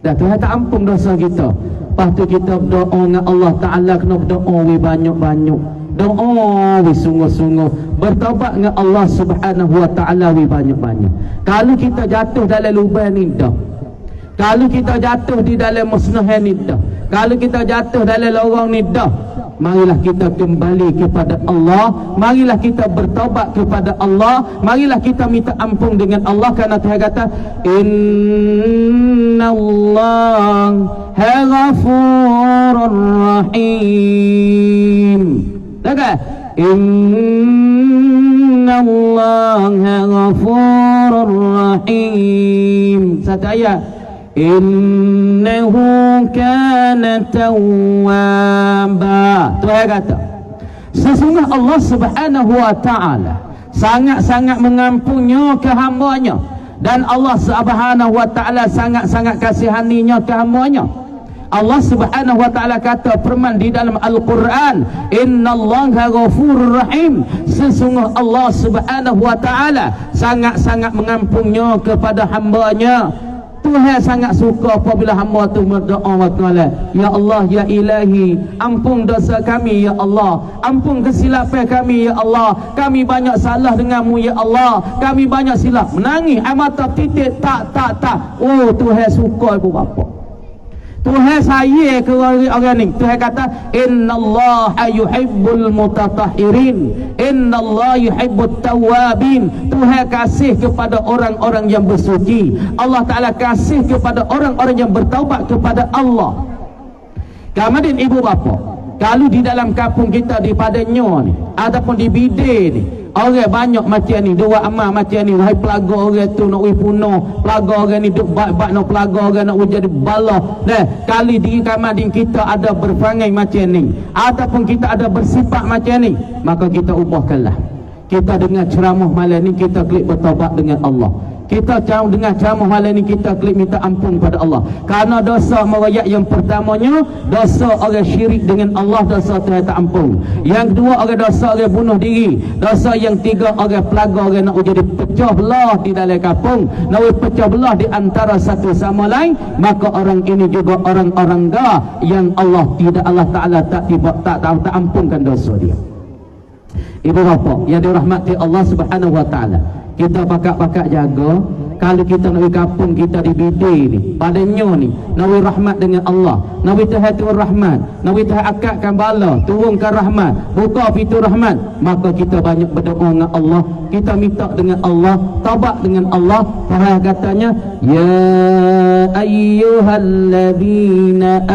Dah Tuhan tak ampun dosa kita. Lepas tu kita berdoa dengan Allah Taala, kena berdoa banyak-banyak. Doa sungguh-sungguh, bertaubat dengan Allah Subhanahu wa taala banyak-banyak. Kalau kita jatuh dalam lubang ni dah, kalau kita jatuh di dalam musnah ni dah, kalau kita jatuh dalam lorong ni dah, marilah kita kembali kepada Allah, marilah kita bertaubat kepada Allah, marilah kita minta ampun dengan Allah. Kerana Tuhan kata innallaha ghafurur rahim. Dengar, innallaha ghafurur rahim. Satu ayat, innahu kana tawwaba. Tuhan kata sesungguhnya Allah Subhanahu wa taala sangat-sangat mengampunnya ke hamba-Nya, dan Allah Subhanahu wa taala sangat-sangat kasihaninya ke hamba-Nya. Allah Subhanahu wa taala kata firman di dalam Al-Quran, innallaha ghafurur rahim. Sesungguhnya Allah Subhanahu wa taala sangat-sangat mengampunnya kepada hamba-Nya. Tuhan sangat suka apabila hamba tu berdoa waqala, ya Allah ya ilahi, ampun dosa kami ya Allah, ampun kesilapan kami ya Allah, kami banyak salah denganmu ya Allah, kami banyak silap, menangis air mata titik tak. Oh Tuhan suka ibu bapa, Tuhan sayang ke orang ni. Tuhan kata innallaha yuhibbul mutatahhirin, innallaha yuhibbut tawwabin. Tuhan kasih kepada orang-orang yang bersuci. Allah Taala kasih kepada orang-orang yang bertaubat kepada Allah. Kemudian ibu bapa, kalau di dalam kampung kita di Padanya ni ataupun di Bidai ni, orang banyak macam ni, dua amal macam ni. Wahai pelaga orang tu nak punuh, pelaga orang ni duk bak-bak nak pelaga orang nak jadi balah. Nah, kali di kamadin kita ada berperangai macam ni ataupun kita ada bersifat macam ni, maka kita ubahkanlah. Kita dengar ceramah malam ni, kita klik bertaubat dengan Allah. Kita dengar ceramah malam ni, kita klik minta ampun pada Allah. Karena dosa meroyak yang pertamanya, dosa orang syirik dengan Allah, dosa Tuhan tak ampun. Yang kedua, orang dosa orang bunuh diri. Dosa yang tiga, orang pelaga, orang nak jadi pecah belah di dalam kampung, nak pecah belah di antara satu sama lain. Maka orang ini juga orang-orang dah yang Allah Ta'ala tak ampunkan dosa dia. Ibu bapa yang dirahmati Allah Subhanahu wa taala, kita pakak-pakak jaga. Kalau kita nak pergi kampung kita di Bidai ni, Padanya ni, nak rahmat dengan Allah, nak Tuhan turun rahmat, nak Tuhan akadkan bala, turunkan rahmat, buka pintu rahmat, maka kita banyak berdoa dengan Allah, kita minta dengan Allah, taubat dengan Allah. Tuhan katanya, ya ayyuhalladzina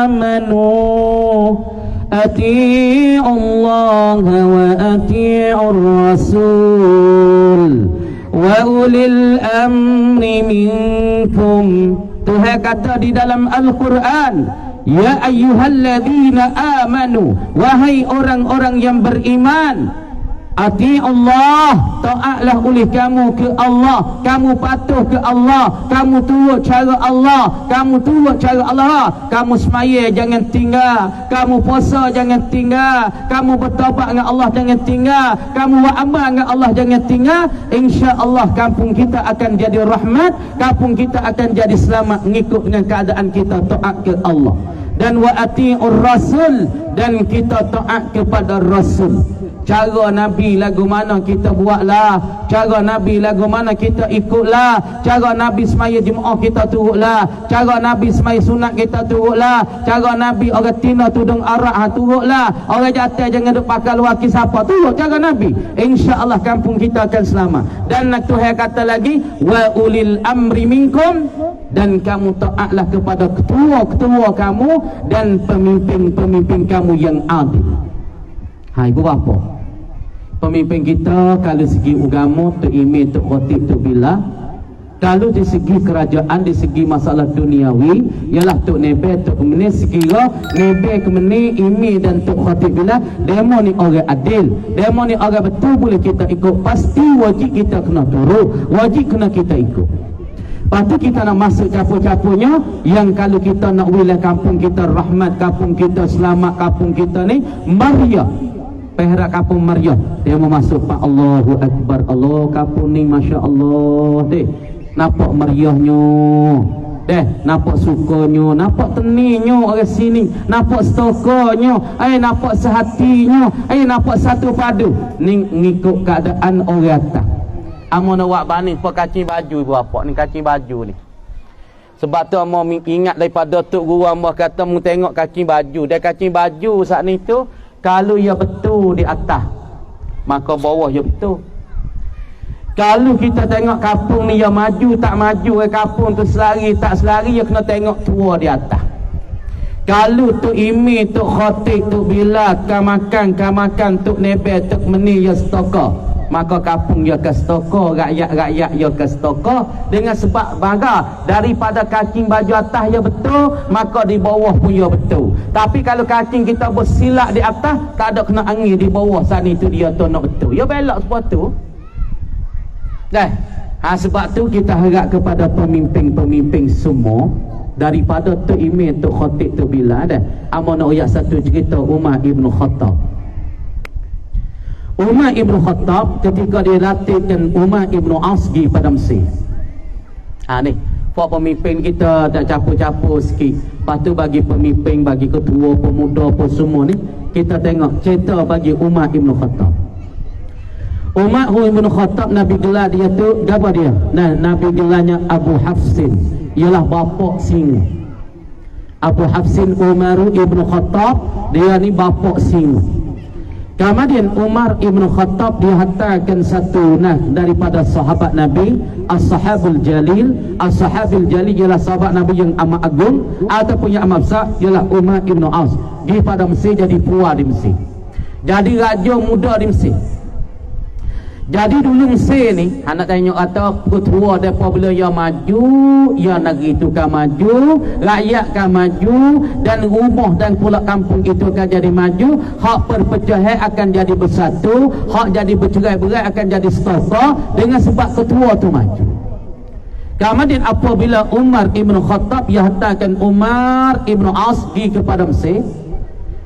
amanu ati'u Allah wa ati'ur rasul wa ulil amri minkum Tuhan kata di dalam Al-Quran, ya ayyuhalladzina amanu, wahai orang-orang yang beriman, ati Allah, taatlah oleh kamu ke Allah, kamu patuh ke Allah, kamu turut cara Allah, kamu turut cara Allah, kamu semaya jangan tinggal, kamu puasa jangan tinggal, kamu bertaubat dengan Allah jangan tinggal, kamu buat amal dengan Allah jangan tinggal. Insya-Allah kampung kita akan jadi rahmat, kampung kita akan jadi selamat mengikut dengan keadaan kita taat ke Allah. Dan wa ati'ur rasul, dan kita taat kepada Rasul. Cara Nabi lagu mana kita buatlah, cara Nabi lagu mana kita ikutlah, cara Nabi semaya Jumaat kita turutlah, cara Nabi semaya sunat kita turutlah, cara Nabi orang tina tudung arak turutlah, orang jatuh jangan duk pakai luaki siapa turut cara Nabi. Insya-Allah kampung kita akan selamat. Dan Tuhan kata lagi, wa ulil amri minkum, dan kamu taatlah kepada ketua-ketua kamu dan pemimpin-pemimpin kamu yang adil. Hai ibu bapa, pemimpin kita kalau segi agama tu imam tu khatib tu bila, kalau dari segi kerajaan, dari segi masalah duniawi ialah tu nebe tu kemene sekira nebe kemene imam dan tu khatib bila demo ni orang adil, demo ni orang betul boleh kita ikut, pasti wajib kita kena turut, wajib kena kita ikut. Lepas tu kita nak masuk capur-capurnya, yang kalau kita nak wilayah kampung kita rahmat, kampung kita selamat, kampung kita ni meriah, perak kampung meriah, dia mau masuk Pak Allahu Akbar, Allah kampung ni Masya Allah deh, nampak meriahnya deh, nampak sukanya, nampak teninya orang sini, nampak stokonya, nampak sehatinya, nampak satu padu ni ngikut keadaan orang atas. Amo nak buat bani pa kacing baju ibu bapa ni, kacing baju ni. Sebab tu amo ingat daripada tok guru amo kata mu tengok kacing baju, dia kacing baju saat ni tu kalau ia betul di atas maka bawah ia betul. Kalau kita tengok kampung ni ia maju tak maju, kampung tu selari tak selari, ia kena tengok tua di atas. Kalau tu imi tu khatib tu bila kamakan tu nebe tu meni ya stokor, maka kampung ya ke stokor, rakyat-rakyat ya ke stokor. Dengan sebab bangga daripada kacing baju atas ya betul, maka di bawah pun ya betul. Tapi kalau kacing kita bersilap di atas, tak ada kena angin di bawah sana itu dia tu nak betul, ya belok sebab tu dah. Sebab tu kita harap kepada pemimpin-pemimpin semua, daripada tu imam tu khatib tu bila dah. Amo nak uyak satu cerita Umar Ibn Khattab. Umar Ibn Khattab ketika dia latihkan Umar Ibn As pergi pada Mesir. Ni Pak pemimpin kita tak capur-capur sikit. Lepas tu bagi pemimpin, bagi ketua, pemuda apa semua ni, kita tengok cerita bagi Umar Ibn Khattab. Umar Ibn Khattab Nabi gelar dia tu apa dia? Nah, Nabi gelarnya Abu Hafsin, ialah bapa singa. Abu Hafsin Umar Ibn Khattab, dia ni bapa singa. Kemudian Umar Ibn Khattab dihantarkan satu daripada sahabat Nabi, As-Sahabul Jalil. As-Sahabul Jalil ialah sahabat Nabi yang amat agung ataupun yang amat besar, ialah Umar Ibn As. Pergi pada Mesir jadi puan di Mesir, jadi raja muda di Mesir. Jadi dulu Mesir ni, anak tengok kata ketua mereka bila ia maju, ia negeri itu kan maju, rakyat kan maju, dan rumah dan pula kampung itu akan jadi maju. Hak perpecahan akan jadi bersatu, hak jadi bercerai-berai akan jadi setara dengan sebab ketua tu maju. Kemudian apabila Umar Ibn Khattab, ia hantarkan Umar Ibn As pergi kepada Mesir.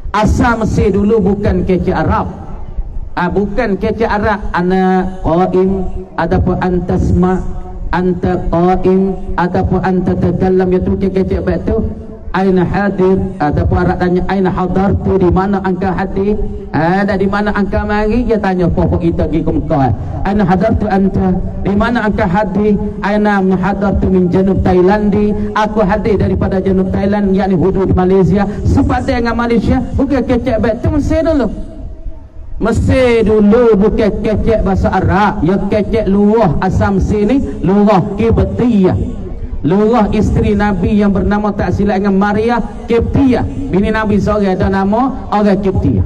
Asal Mesir dulu bukan kecik Arab, bukan kecik Arab. Ana qaim ataupun antasma, anta qaim ataupun anta takallam, itu kecik baik tu. Aina hadir ataupun Arab tanya aina hadartu, di mana angka hadir, ada di mana angka mari. Dia tanya pokok kita pergi ke Mekah, aina hadartu anta, di mana angka hadir. Aina hadartu min janub Thailandi, aku hadir daripada janub Thailand, yakni hudud Malaysia. Sepadan dengan Malaysia, bukan kecik baik tu. Mesir dulu, Mesir dulu bukan kecek bahasa Arab, ya kecek luah asam sini, luah Kibtiyah, luah isteri Nabi yang bernama tak silap dengan Maria Kibtiyah, bini Nabi seorang ada nama orang Kibtiyah.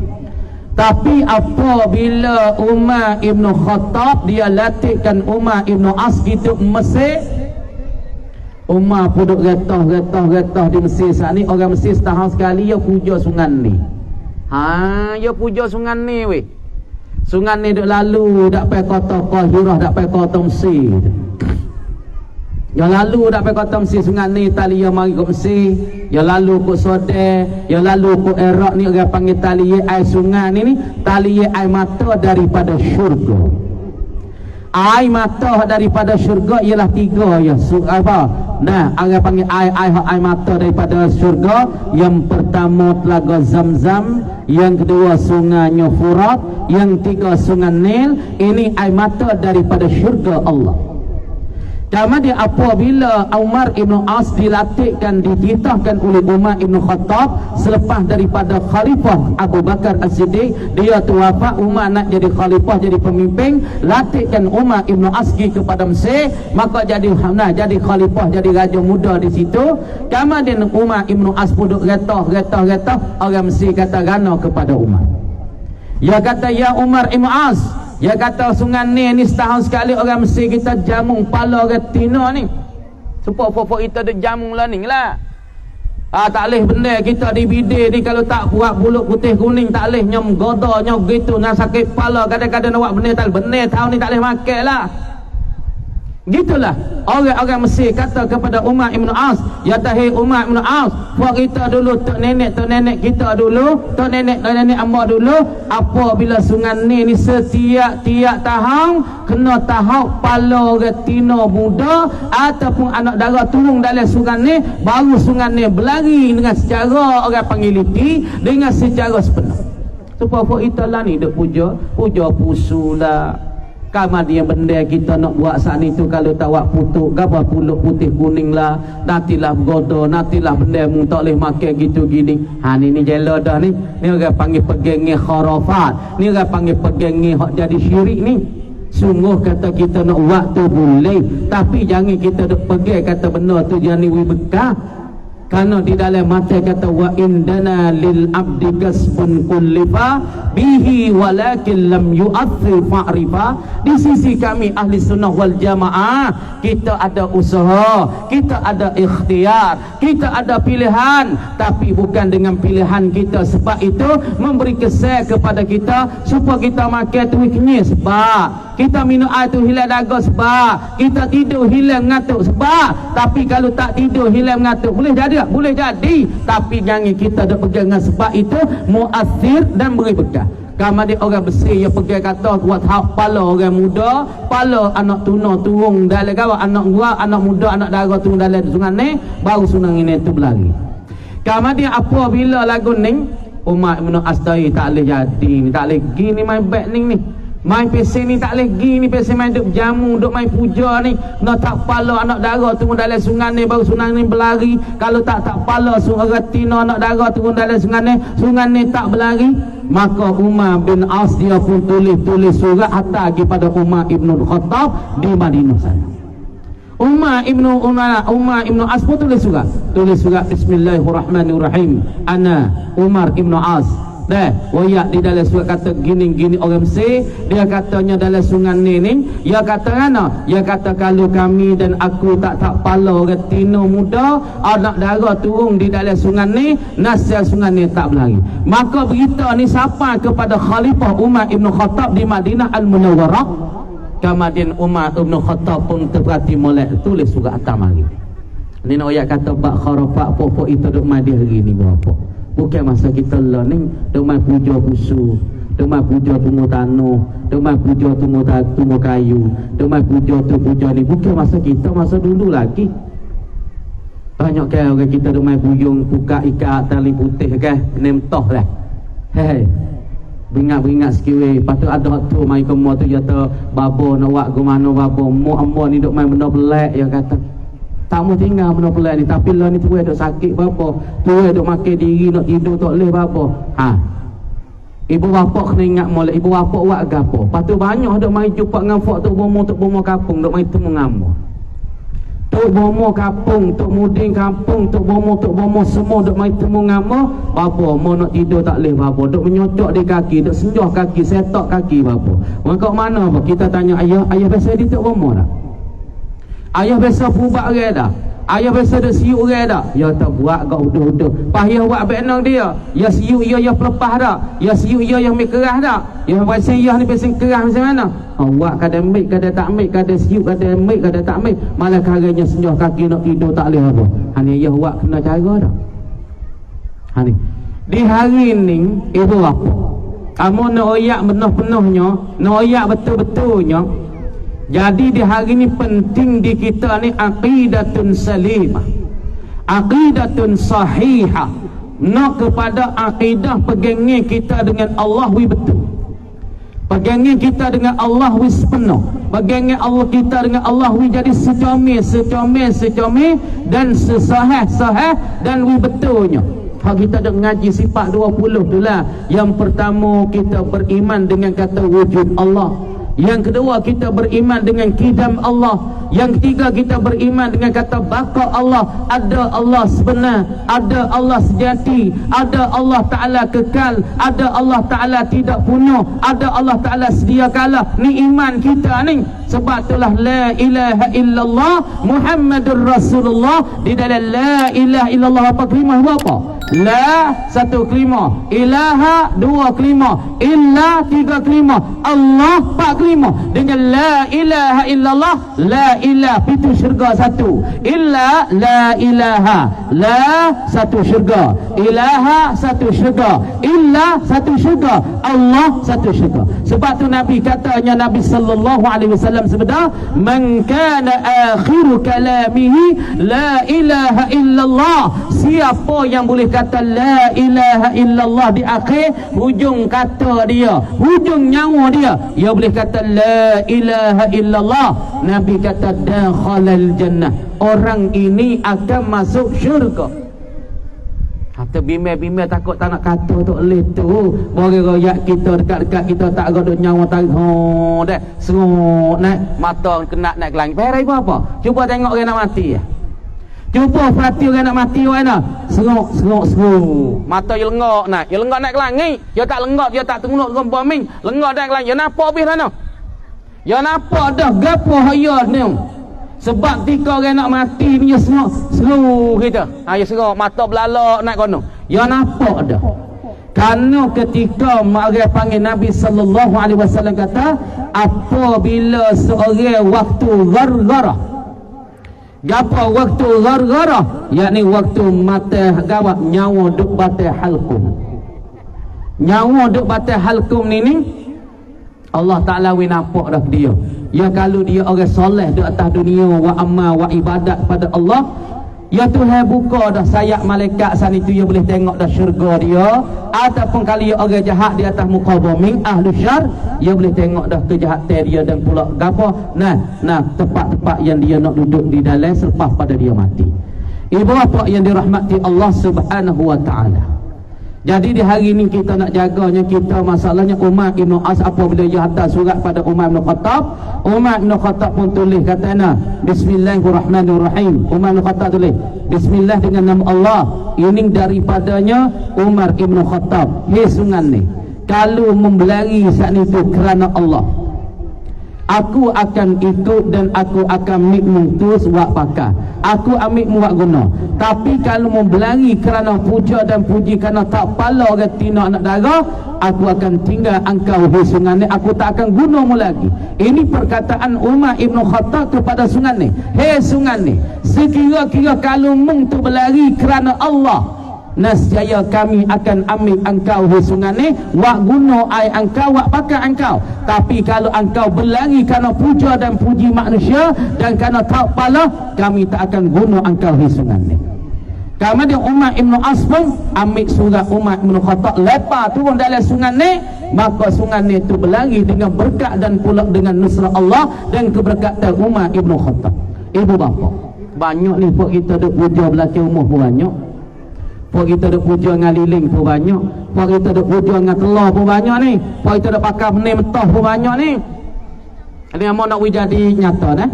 Tapi apabila Umar Ibn Khattab dia latihkan Umar Ibn As hidup Mesir, Umar pun duk getah di Mesir saat ni. Orang Mesir setahun sekali ya puja sungai ni. Ya puja sungai ni weh. Sungai ni duk lalu dak pai kota Qahirah, dak pai kota Mesir. Ya lalu dak pai kota Mesir sungai ni tali ya mari ke Mesir, ya lalu ke Sudan, ya lalu ke Iraq ni orang panggil tali air sungai ni tali air mata daripada syurga. Air mata daripada syurga ialah 3 ya. Apa? Nah, orang panggil air mata daripada syurga. Yang pertama telaga Zamzam, yang kedua sungainya Furat, yang 3 sungai Nil. Ini air mata daripada syurga Allah. Kemudian apabila Umar Ibn As dilatihkan, dititahkan oleh Umar Ibn Khattab selepas daripada Khalifah Abu Bakar As-Siddiq, dia tu wafat, Umar nak jadi Khalifah, jadi pemimpin, latihkan Umar Ibn As pergi kepada Mesir, maka jadi Khalifah, jadi raja muda di situ. Kemudian Umar Ibn As pun duduk getah, orang Mesir kata gana kepada Umar. Ya kata, ya Umar Ibn As, ya kata sungai ni setahun sekali orang Mesir kita jamung pala retina ni. Supaya fofok kita ada jamung lah ni lah. Tak boleh benda kita di bidai ni kalau tak buat bulu putih kuning, tak boleh nyom goda nyom gitu nak sakit pala. Kadang-kadang nak buat benda tak boleh, benda tahun ni tak boleh makan lah. Gitulah orang-orang Mesir kata kepada Umar Ibn As, ya tahi Umar Ibn As, buat kita dulu, tok nenek kita dulu, tok nenek amba dulu, apabila sungai ni setiap tahun kena tahu pala retina muda ataupun anak dara turun dalam sungai ni, baru sungai ni berlari dengan secara orang panggil liti, dengan secara sepenuh. Supaya kita lah ni duk puja pusulah. Kemudian benda kita nak buat saat ni tu, kalau tak buat putuk gapa pulut putih kuning lah, nantilah godo, nantilah benda mu tak boleh makan gitu gini. Ni jela dah ni. Ni orang panggil pegangi kharafat. Ni orang panggil pegangi hak jadi syirik ni. Sungguh kata kita nak buat tu boleh, tapi jangan kita duk pegang kata benda tu jangan bekah. Karena di dalam mata kata wa indana lil abdi kasbun kullifa bihi walakin lam yu'athir fa'rifa. Di sisi kami ahli sunnah wal jamaah, kita ada usaha, kita ada ikhtiar, kita ada pilihan, tapi bukan dengan pilihan kita. Sebab itu memberi kesan kepada kita supaya kita makan tu kenyis, sebab kita minum air tu hilang daga, sebab kita tidur hilang ngantuk, sebab. Tapi kalau tak tidur hilang ngantuk boleh jadi? Boleh jadi, tapi jangan kita dah pegang dengan sebab itu muathir dan beri bekah. Kemudian orang bersih yang pegang kata buat hak pala orang muda, pala anak tuna turun dalam kawan, anak gua, anak muda, anak dara turun dalam sungai ni, baru sungai ini tu berlari. Kemudian apabila lagu ni Umar Ibn As-Ta'i tak boleh jadi, tak boleh gini main back ni. Main pesen ni tak boleh gini, pesen main duk jamu, duk main puja ni. Nak tak pala anak dara turun dalam sungai ni, baru sungai ni berlari. Kalau tak pala sungai retina anak dara turun dalam sungai ni tak berlari. Maka Umar bin As dia pun tulis surat hantar kepada Umar Ibn Khattab di Madinah sana. Umar Ibn As pun tulis surat Bismillahirrahmanirrahim. Ana Umar Ibn As. Wayak di dalam surat kata gini orang Mesir, dia katanya dalam sungai ni dia kata mana? Dia kata kalau kami dan aku tak pala retina muda, anak dara turun di dalam sungai ni, nasir sungai ni tak berlari. Maka berita ni sampai kepada Khalifah Umar Ibn Khattab di Madinah Al-Munawwarah. Kemudian Umar Ibn Khattab pun terperhati molek tulis surat hantar mari. Ni nak ayat kata bak kharafat pokok itu duk madi hari ni berapa. Bukan masa kita lah ni duk mai puja busu, duk mai puja tumu tanah, duk mai puja tumu kayu, duk mai puja ni. Bukan masa kita, masa dulu lagi. Banyak kan orang kita duk mai buyung buka ikat tali putih kan, nemtoh lah. Beringat sikit weh. Lepas tu ada tu mai ke tu kata babo nak buat ke mana babo. Mu ambo ni duk mai benda pelak dia kata. Tak mau tinggal benda pelak ni, tapi lah ni tu duk sakit berapa. Tu duk makan diri nak tidur tak boleh berapa. Ibu bapa kena ingat molek, ibu bapa buat gapo. Lepas tu banyak duk mai jumpa dengan fak tok bomo kampung duk mai temu ngamo. Tok bomo kampung, tok muding kampung, tok bomo semua duk mai temu ngamo. Bapa mau nak tidur tak boleh bapa. Duk menyocok di kaki, duk senjuh kaki, setok kaki bapa. Maka mana apa? Kita tanya ayah biasa di tok bomo dah. Ayah biasa pubak ke dah. Ayah biasa duk siuk orang dak? Ya tak buat gak uduh-uduh. Payah buat benang dia. Ya siuk ya pelepah dak. Ya siuk ya yang kerah dak. Ya pasal ya ni pasal kerah macam mana? Buat kadang ambil, kadang tak ambil, kadang siuk, kadang ambil, kadang tak ambil. Malah karanya senjah kaki nak tidur tak boleh apa. Hani ya buat kena cara dak. Hani. Di hari ni itu apa? Kamu nak oyak penuh-penuhnya, nak oyak betul-betulnya. Jadi di hari ni penting di kita ni aqidatun salimah, aqidatun sahihah. Nak kepada akidah pegangnya kita dengan Allah betul, pegangnya kita dengan Allah sepenuh, pegangnya Allah kita dengan Allah jadi secomel dan sesahih dan betulnya. Kalau kita dah ngaji sifat 20 tu lah. Yang pertama kita beriman dengan kata wujud Allah. Yang kedua kita beriman dengan kidam Allah. Yang ketiga kita beriman dengan kata baqa Allah. Ada Allah sebenar, ada Allah sejati, ada Allah Ta'ala kekal, ada Allah Ta'ala tidak punah, ada Allah Ta'ala sedia kala. Ni iman kita ni. Sebab itulah la ilaha illallah Muhammadur Rasulullah. Di dalam la ilaha illallah apa kalimah apa? La satu kalimah, ilaha dua kalimah, illa tiga kalimah, Allah empat kalimah. Dengan la ilaha illallah, la ilah pintu syurga satu, illa la ilaha, la satu syurga, ilaha satu syurga, illa satu syurga, Allah satu syurga. Sebab tu Nabi katanya, Nabi sallallahu alaihi wasallam sebeda, man kana akhiru kalamihi la ilaha illallah. Siapa yang boleh kata la ilaha illallah di akhir hujung kata dia, hujung nyawa dia, dia boleh kata la ilaha illallah. Nabi kata dakhalal jannah, orang ini akan masuk syurga. Kata bimbel-bimbel takut tak nak kata tu oleh tu. Bagi royak kita dekat-dekat kita tak ada nyawa tak dah serut naik mata kena naik ke langit. Perai apa? Cuba tengok orang nak mati ya. Cuba perhati orang nak mati orang nak serut. Mata dia lengok naik. Dia lengok naik ke langit. Dia tak lengok, dia tak tengok dengan bombing. Lengok naik ke langit. Dia nampak habis sana. Dia nampak dah gapo haya ni. Sebab ketika orang nak mati ni seru kita. Ya serut mata belalak naik kono. Ya nampak dah. Kerana ketika orang panggil Nabi sallallahu alaihi wasallam kata, apabila seorang waktu gargarah. Gapo waktu gargarah? Yakni waktu mata gawat nyawa duk batai halkum. Nyawa duk batai halkum ni Allah Ta'ala nampak dah dia. Ya kalau dia orang soleh di atas dunia wa amal wa ibadat pada Allah, ya Tuhan buka dah sayap malaikat sana itu, dia boleh tengok dah syurga dia. Ataupun kalau dia orang jahat di atas muka bumi ahlu syar, dia boleh tengok dah kejahatan dia dan pula gapo nah tempat-tempat yang dia nak duduk di dalam selepas pada dia mati. Ibu bapa yang dirahmati Allah Subhanahu wa taala. Jadi di hari ini kita nak jaganya kita masalahnya Umar Ibn As apabila dia hantar surat pada Umar Ibn Khattab, Umar Ibn Khattab pun tulis katanya Bismillahirrahmanirrahim. Umar Ibn Khattab tulis Bismillah dengan nama Allah. Ini daripadanya Umar Ibn Khattab. Hei sungan ni, kalau membelari saat itu kerana Allah, aku akan ikut dan aku akan ambil terus buat pakar. Aku ambil buat guna. Tapi kalau membelari kerana puja dan puji kerana tak pala orang tina anak darah, aku akan tinggal engkau di sungai ni. Aku tak akan gunamu lagi. Ini perkataan Umar Ibn Khattab kepada sungai ni. Hei sungai ni, sekira-kira kalau mung tu berlari kerana Allah, nescaya kami akan ambil engkau di sungai ni, wak guna air engkau, wak pakai engkau. Tapi kalau engkau berlari kerana puja dan puji manusia dan kerana tak pala, kami tak akan guna engkau di sungai ni. Kemudian Umar Ibn As pun ambil surat Umar Ibn Khattab, lepas turun dalam sungai ni, maka sungai ni itu berlari dengan berkat dan pula dengan nusrah Allah dan keberkatan Umar Ibn Khattab. Ibu bapa, banyak ni pok kita duk puja belakang rumah pun banyak. Pok kita duk puja dengan liling pun banyak. Pok kita duk puja dengan telur pun banyak ni. Pok kita duk pakai benih mentah pun banyak ni. Ini yang mau nak jadi nyata dah.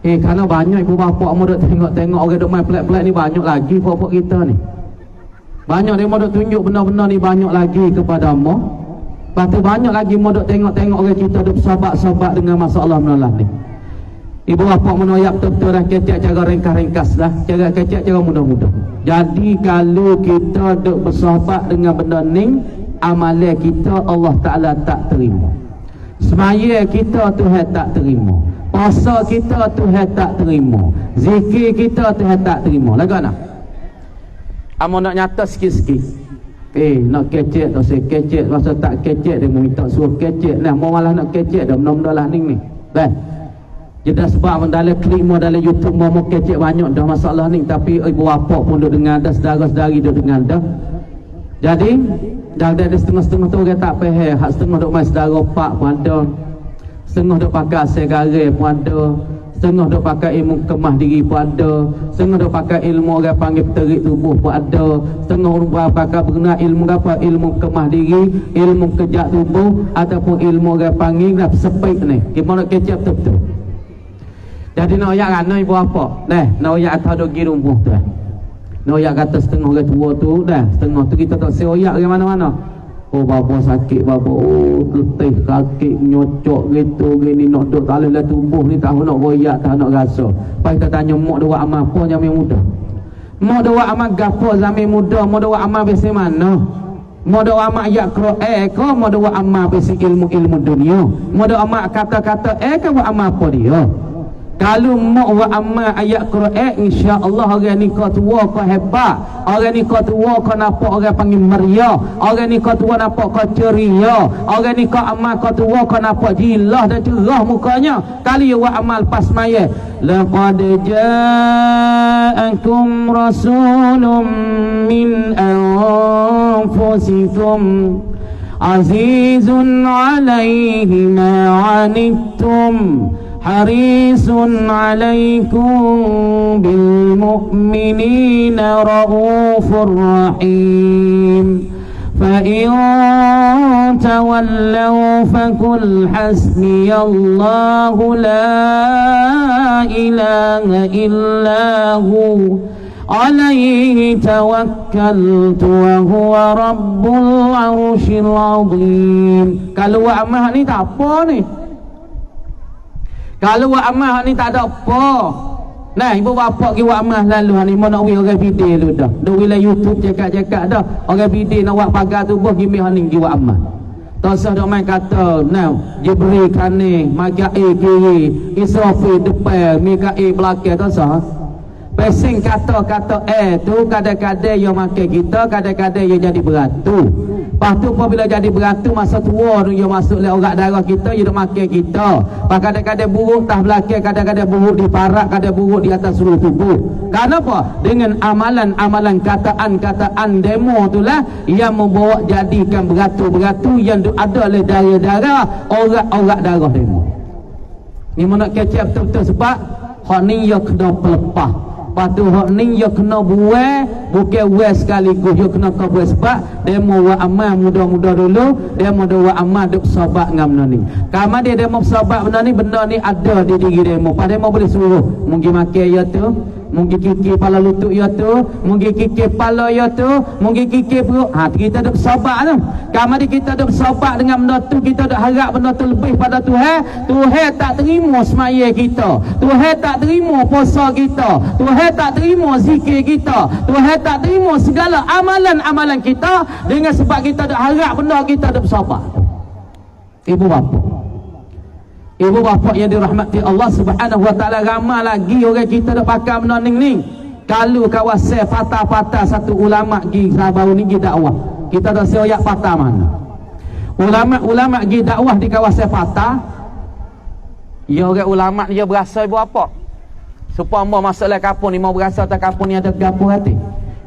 Kerana banyak ibu bapa mau duk tengok-tengok orang duk main pelik-pelik ni, banyak lagi pok-pok kita ni. Banyak dia mau duk tunjuk benda-benda ni banyak lagi kepada Allah. Lepas tu banyak lagi mau duk tengok-tengok orang kita duk sobat-sobat dengan masalah menalah ni. Ibu bapa menoyak betul-betul dah kecek cara ringkas-ringkas dah, cara kecek cara mudah-mudah. Jadi kalau kita duk bersahabat dengan benda ni, amalan kita Allah Ta'ala tak terima. Semaya kita Tuhan tak terima. Puasa kita Tuhan tak terima. Zikir kita Tuhan tak terima. Lagu nak? Amo nak nyata sikit-sikit. Nak kecek tak saya kecek, masa tak kecek dia minta suruh kecek. Nah, mau malah nak kecek dah benda-benda lah ni. Kan? Jadi sebab dalam klik mau dalam YouTube mau kecek banyak dah masalah ni, tapi ibu bapa pun duk dengar dah, saudara-saudari duk dengar dah. Jadi dah ada setengah-setengah tu orang tak faham, hak setengah duk main saudara pak pun ada. Setengah duk pakai segare pun ada. Setengah duk pakai ilmu kemah diri pun ada. Setengah duk pakai ilmu orang panggil terik tubuh pun ada. Setengah orang pakai guna ilmu apa? Ilmu kemah diri, ilmu kejak tubuh ataupun ilmu orang panggil sepik ni. Gimana kecap betul-betul. Jadi nak oyak kan ibu apa? Nak oyak atau duk gi rumpuh tu. Nak oyak kata setengah orang tua tu dah, setengah tu kita tak seoyak ke mana-mana. Oh bapa sakit bapa, oh letih kaki nyocok gitu gini nak duk talih lah tubuh ni tahu nak royak tahu nak rasa. Pai kita tanya mak dia buat amal apa zaman muda. Mak dia buat amal gapo zaman muda, mak dia buat amal biasa mana? Mak dia buat amal ayat Quran ke mak dia buat amal biasa ilmu-ilmu dunia? Mak dia amal kata-kata ke buat amal apa dia? Kalau mak wa amma ayat Quran, insya-Allah orang ni kau tua kau hebat. Orang ni kau tua kau nampak orang panggil meriah. Orang ni kau tua nampak kau ceria. Orang ni kau amal kau tua kau nampak jilah dan cerah mukanya. Kali wa amal pas maya. Laqad ja'akum rasulun min anfusikum azizun 'alaihi ma 'anittum harisun 'alaikum bil mu'minina raufur rahim fa in tawallaw faqul hasbiyallahu la ilaha illahu alaihi tawakkaltu wa huwa rabbul arsyil azim. Kalau amal ni tak apa ni. Kalau buat amal ni tak ada apa. Nah, ibu bapa pergi buat amal lalu ni mau nak wei orang video lu dah. Dah wei lah YouTube cakap-cakap dah. Orang video nak buat pagar tubuh gimih ni pergi buat amal. Tak usah dak main kata, nah, Jibril kanan, Mikail kiri, Israfil depan, Mikail belakang, tak usah. Pesing kata-kata tu kadang-kadang yang makan kita, kadang-kadang yang jadi beratu. Lepas tu apabila jadi beratu masa tua tu dia masuk le orang darah kita, dia duk makan kita. Lepas kadang-kadang buruk tah belakang, kadang-kadang buruk di parak, kadang buruk di atas seluruh tubuh. Kenapa? Dengan amalan-amalan kataan-kataan demo itulah yang membawa jadikan beratu-beratu yang ada le darah-darah orang-orang darah demo. Ni mana kecap betul-betul sebab hak ni dia kena pelepah. Lepas tu hak ni dia kena buat, bukan buat sekaligus, dia kena kau buat sebab dia mau buat amal muda-muda dulu, dia mau buat amal duk sahabat dengan benda ni. Kalau dia mau sahabat benda ni ada di diri dia mau. Pada dia mau boleh suruh mungkin makan ya tu, mungkin kikir kepala lutut ya tu, mungkin kikir kepala ya tu, mungkin kikir perut. Kita duk sahabat tu. Kalau kita duk sahabat dengan benda tu, kita duk harap benda tu lebih pada Tuhan. Tuhan tak terima semaya kita, Tuhan tak terima puasa kita, Tuhan tak terima zikir kita, Tuhan tak terima segala amalan-amalan kita dengan sebab kita duk harap benda kita duk sahabat. Ibu bapa yang dirahmati Allah Subhanahu wa taala, ramai lagi orang kita duk pakai benda ni. Kalau kawasan patah-patah satu ulama gi baru ni gi dakwah, kita tak seoyak patah mana. Ulama gi dakwah di kawasan patah, ya orang ulama dia berasa ibu apa? Supaya masalah kapun ni mau berasa tak kapun ni ada gapo hati.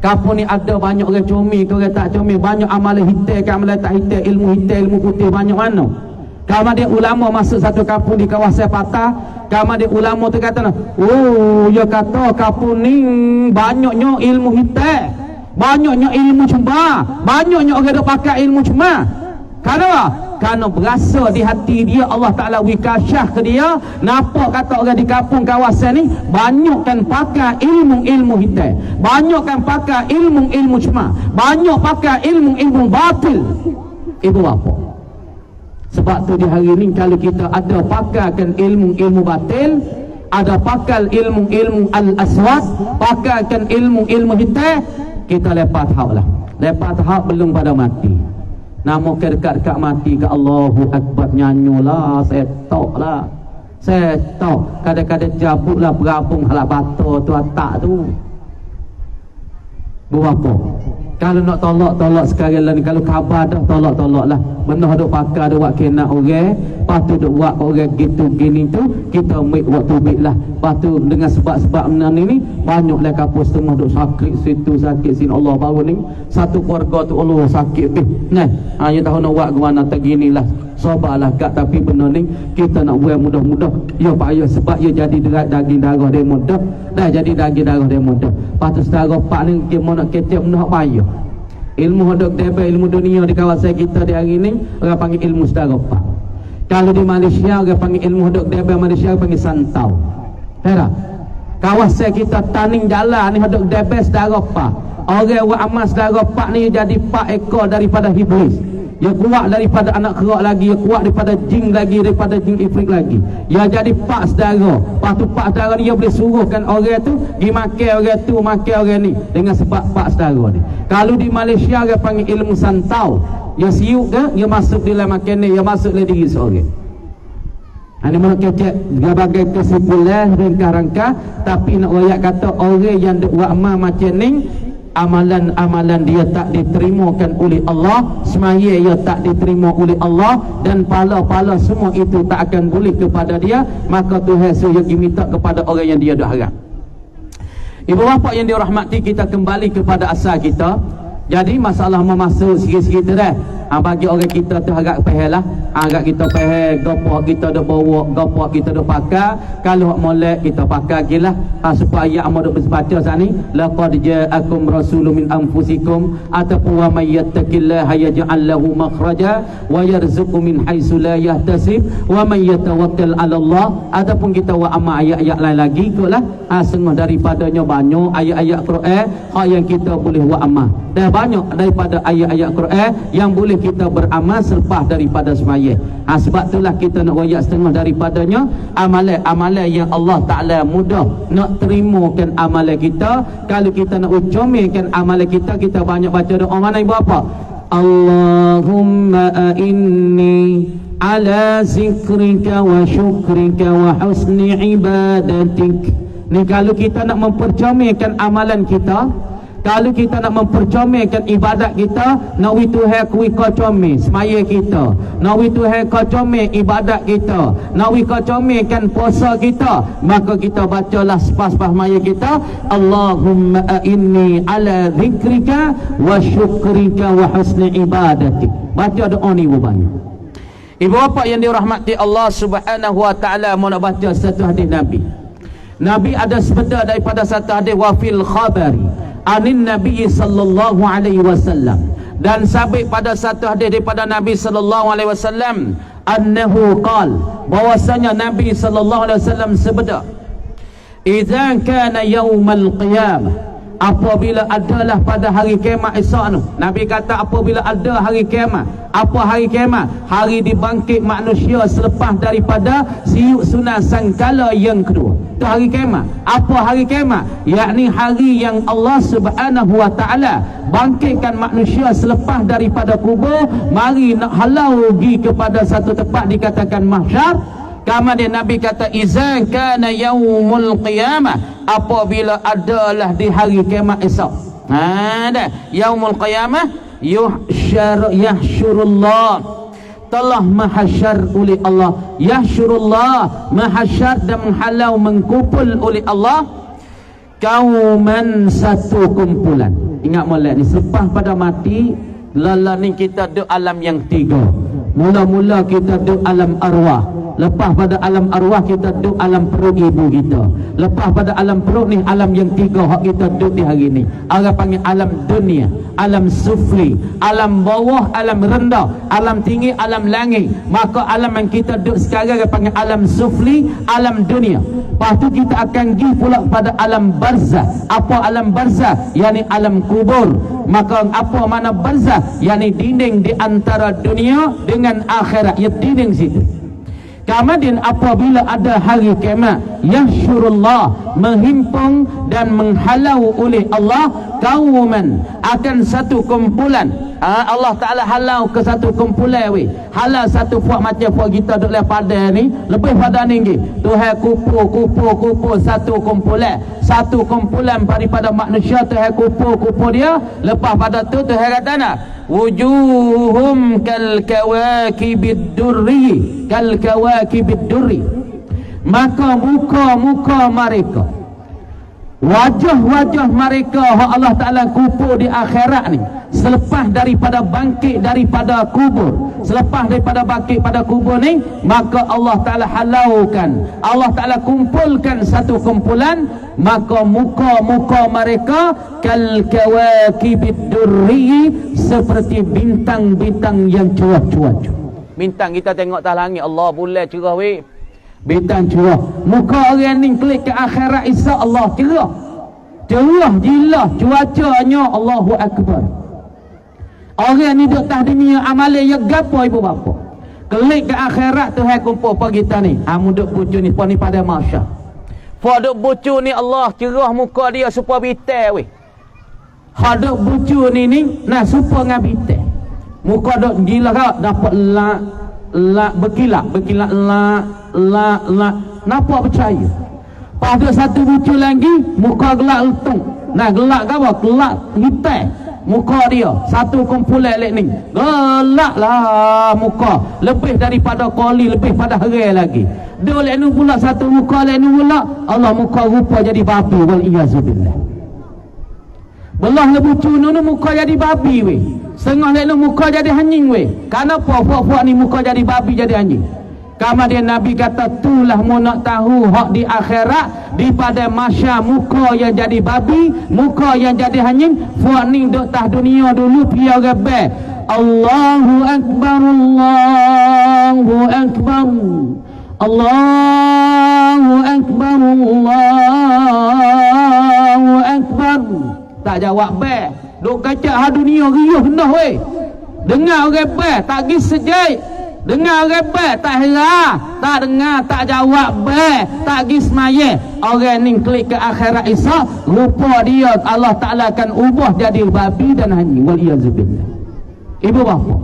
Kapun ni ada banyak orang comel ke orang tak comel, banyak amalan hitam ke amalan tak hitam, ilmu hitam, ilmu putih banyak mana. Kalau dia ulama masuk satu kampung di kawasan patah, kalau dia ulama tu kata, oh, dia kata kampung ni banyaknya ilmu hitam, banyaknya ilmu cuma, banyaknya orang dok pakai ilmu cuma. Kenapa? Kerana berasa di hati dia Allah Ta'ala wikasyah ke dia, nampak kata orang di kampung kawasan ni banyakkan pakai ilmu-ilmu hitam, banyakkan pakai ilmu-ilmu cuma, banyak pakai ilmu-ilmu batil. Ibu bapa, sebab tu di hari ni kalau kita ada pakaikan ilmu-ilmu batil, ada pakal ilmu-ilmu al-aswad, pakalkan ilmu-ilmu hitam, kita lepas hak lah. Lepas hak belum pada mati. Namun dekat mati ke Allahu Akbar nyanyolah, saya tok lah. Saya tok kadang-kadang jabutlah berabung halak batu tu atak tu. Berapa? Kalau nak tolak sekarang lah ni, kalau khabar dah tolak lah. Benar duk pakar duk buat kena orang, lepas tu duk buat orang gitu gini tu, kita ambil waktu baik lah. Lepas tu dengan sebab-sebab ni banyaklah kapus semua duk sakit situ, sakit sini. Allah baru ni satu keluarga tu Allah sakit nah, hanya tahu nak buat ke mana tak gini lah. Sabarlah kak, tapi benar ni kita nak buat mudah-mudah. Ya payah sebab ia jadi daging darah dia mudah. Dah jadi daging darah dia mudah. Lepas tu setara pak ni dia mau nak kecap mudah payah. Ilmu hodok debel, ilmu dunia di kawasan kita di hari ni orang panggil ilmu setara pak. Kalau di Malaysia orang panggil ilmu hodok debel, Malaysia orang panggil santau. Hera. Kawasan kita taning jalan ni hodok debel setara pak. Orang buat amal setara pak ni jadi pak ekor daripada iblis. Dia kuat daripada anak kerak lagi, dia kuat daripada jin lagi, daripada jin ifrit lagi. Dia jadi pak saudara. Lepas tu pak saudara ni dia boleh suruhkan orang tu pergi makan orang tu, makan orang ni dengan sebab pak saudara ni. Kalau di Malaysia dia panggil ilmu santau. Dia siuk ke, dia masuk di dalam makan ni, dia masuk dalam diri seorang. Ini mana kecek sebagai kesimpulan rangka-rangka, tapi nak royak kata orang yang buat amal macam ni, amalan-amalan dia tak diterimakan oleh Allah, semaya ia tak diterima oleh Allah, dan pahala-pahala semua itu tak akan boleh kepada dia. Maka Tuhan suruh minta kepada orang yang dia dah harap. Ibu bapa yang dirahmati, kita kembali kepada asal kita. Jadi masalah memasuk sikit-sikit dah. Bagi orang kita tu agak pahal lah. Agak kita pahal, gopok kita dah bawa, gopok kita dah pakai. Kalau molek kita pakai gilah. Supaya amal dah bersebaca saat ni. Laqad ja'akum rasulun min anfusikum, ataupun wa may yattaqillaha yaj'al lahu makhraja wa yarzuqhu min haitsu la yahtasib wa may yatawakkal 'ala Allah. Ataupun kita wa amal ayat-ayat lain lagi ikutlah. Setengah daripadanya banyak ayat-ayat Quran hak yang kita boleh buat amal. Dan banyak daripada ayat-ayat Quran yang boleh kita beramal selepas daripada semaya. Sebab itulah kita nak royak setengah daripadanya amalan-amalan yang Allah Ta'ala mudah nak terimakan amalan kita. Kalau kita nak ucapkan amalan kita, kita banyak baca doa mana ibu bapa? Allahumma inni ala zikrika wa syukrika wa husni ibadatik. Ni kalau kita nak mempercamaikan amalan kita, kalau kita nak mempercamaikan ibadat kita, nawi Tuhan kui kacamai semaya kita, nawi Tuhan kacamai ibadat kita, nawi kacamaikan puasa kita, maka kita bacalah sepas-pas semaya kita, Allahumma inni ala zikrika wa syukrika wa husni ibadatik. Baca doa ni banyak. Ibu bapa yang dirahmati Allah Subhanahu wa taala, mau nak baca satu hadis Nabi. Nabi ada sebeda daripada satu hadis wa fil khabari anin Nabi sallallahu alaihi wasallam, dan sabit pada satu hadis daripada Nabi sallallahu alaihi wasallam, annahu qala, bahwasanya Nabi sallallahu alaihi wasallam sebeda, idza kana yaumal qiyamah, apabila adalah pada hari kiamat esok tu. Nabi kata apabila ada hari kiamat. Apa hari kiamat? Hari dibangkit manusia selepas daripada siuk sunat sangkala yang kedua. Itu hari kiamat. Apa hari kiamat? Yakni hari yang Allah Subhanahu wa taala bangkitkan manusia selepas daripada kubur, mari nak halau pergi kepada satu tempat dikatakan mahsyar. Kemudian Nabi kata iza kana yaumul qiyamah, apabila adalah di hari kiamat esok. Dah yaumul qiyamah yahsyurullah, telah mahsyar oleh Allah, yahsyurullah mahsyar dan menghalau mengkumpul oleh Allah kauman, satu kumpulan. Ingat molek ni selepas pada mati lala ni kita duduk alam yang tiga. Mula-mula kita duduk alam arwah. Lepas pada alam arwah kita duduk alam perut ibu kita. Lepas pada alam perut ni alam yang tiga hak kita duduk di hari ni. Orang panggil alam dunia, alam sufli, alam bawah, alam rendah, alam tinggi, alam langit. Maka alam yang kita duduk sekarang orang panggil alam sufli, alam dunia. Lepas tu kita akan pergi pula pada alam barzah. Apa alam barzah? Yani alam kubur. Maka apa mana barzah? Yani dinding di antara dunia dengan akhirat. Ya dinding situ. Kemudian apabila ada hari kiamat, yahsyurullah, menghimpun dan menghalau oleh Allah kauman, akan satu kumpulan. Allah Ta'ala halau ke satu kumpulan weh. Halau satu puak macam puak kita duk leh pada ni, lebih pada ni lagi. Tuhan kupu satu kumpulan. Satu kumpulan daripada manusia Tuhan kupu dia. Lepas pada tu Tuhan kata nak, wujuhum kal kawakibid durri, kal kawakibid durri. Maka muka mereka, wajah-wajah mereka Allah Ta'ala kupu di akhirat ni, selepas daripada bangkit daripada kubur, selepas daripada bangkit pada kubur ni, maka Allah Ta'ala halaukan, Allah Ta'ala kumpulkan satu kumpulan, maka muka mereka kal kawakibid durri, seperti bintang-bintang yang cerah-cerah. Bintang kita tengok atas langit, Allah bulan cerah weh, bintang cerah. Muka orang ni klik ke akhirat Isa, Allah cerah jilah, cuacanya Allahu Akbar. Orang ni duduk atas dunia amalan yang gapo ibu bapa, klik ke akhirat Tuhan kumpul apa kita ni, duduk bucu ni pada masyar, duduk bucu ni Allah cerah muka dia supaya bintang weh. Duduk bucu ni nah supaya dengan bintang, muka duduk gila kau dapat berkilat nampak percaya. Pada satu bucu lagi muka gelak letung, nah gelak ke apa, gelak hitam muka dia, satu kumpulan lek ni gelak lah muka, lebih daripada koli, lebih pada hari lagi. Dia lek ni pula satu muka, lek ni pula Allah muka rupa jadi babi, wal iyazubillah. Belah le bucu nu muka jadi babi weh, setengah lek ni muka jadi anjing weh. Kenapa puak-puak ni muka jadi babi jadi anjing? Kemudian Nabi kata, tulah mu nak tahu hak di akhirat, di pada masa muka yang jadi babi, muka yang jadi anjing. Puak ni duk tah dunia dulu pia gebe, Allahu Akbar, Allahu Akbar, Allahu Akbar, Allahu Akbar. Tak jawab be, duk kacak ha dunia riuh hendah weh. Dengar orang be tak gi sejai, dengar orang be tak hera, tak dengar, tak jawab be, tak gi semaya. Orang ni klik ke akhirat Isa, rupa dia Allah Ta'ala akan ubah jadi babi dan anjing, wal iyazubillah. Ibu bapa,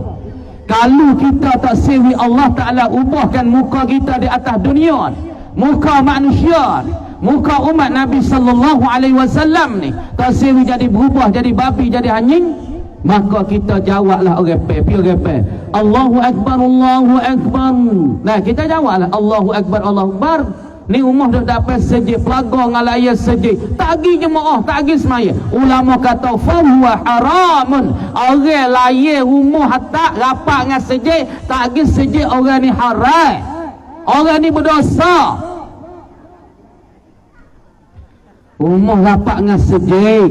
kalau kita tak sewi Allah Ta'ala ubahkan muka kita di atas dunia, muka manusia, muka umat Nabi sallallahu alaihi wasallam ni tak sewi jadi berubah jadi babi jadi anjing, maka kita jawablah orang pe Allahu Akbar, Allahu Akbar. Nah kita jawablah Allahu Akbar, Allahu Akbar. Ni umah dah dapat sejik pelaga ngalaya sejik, tak pergi jemaah, tak pergi semaya. Ulama kata fahuwa haramun, orang laye umah tak rapat dengan sejik, tak pergi sejik, orang ni haram, orang ni berdosa. Umah rapat dengan sejik,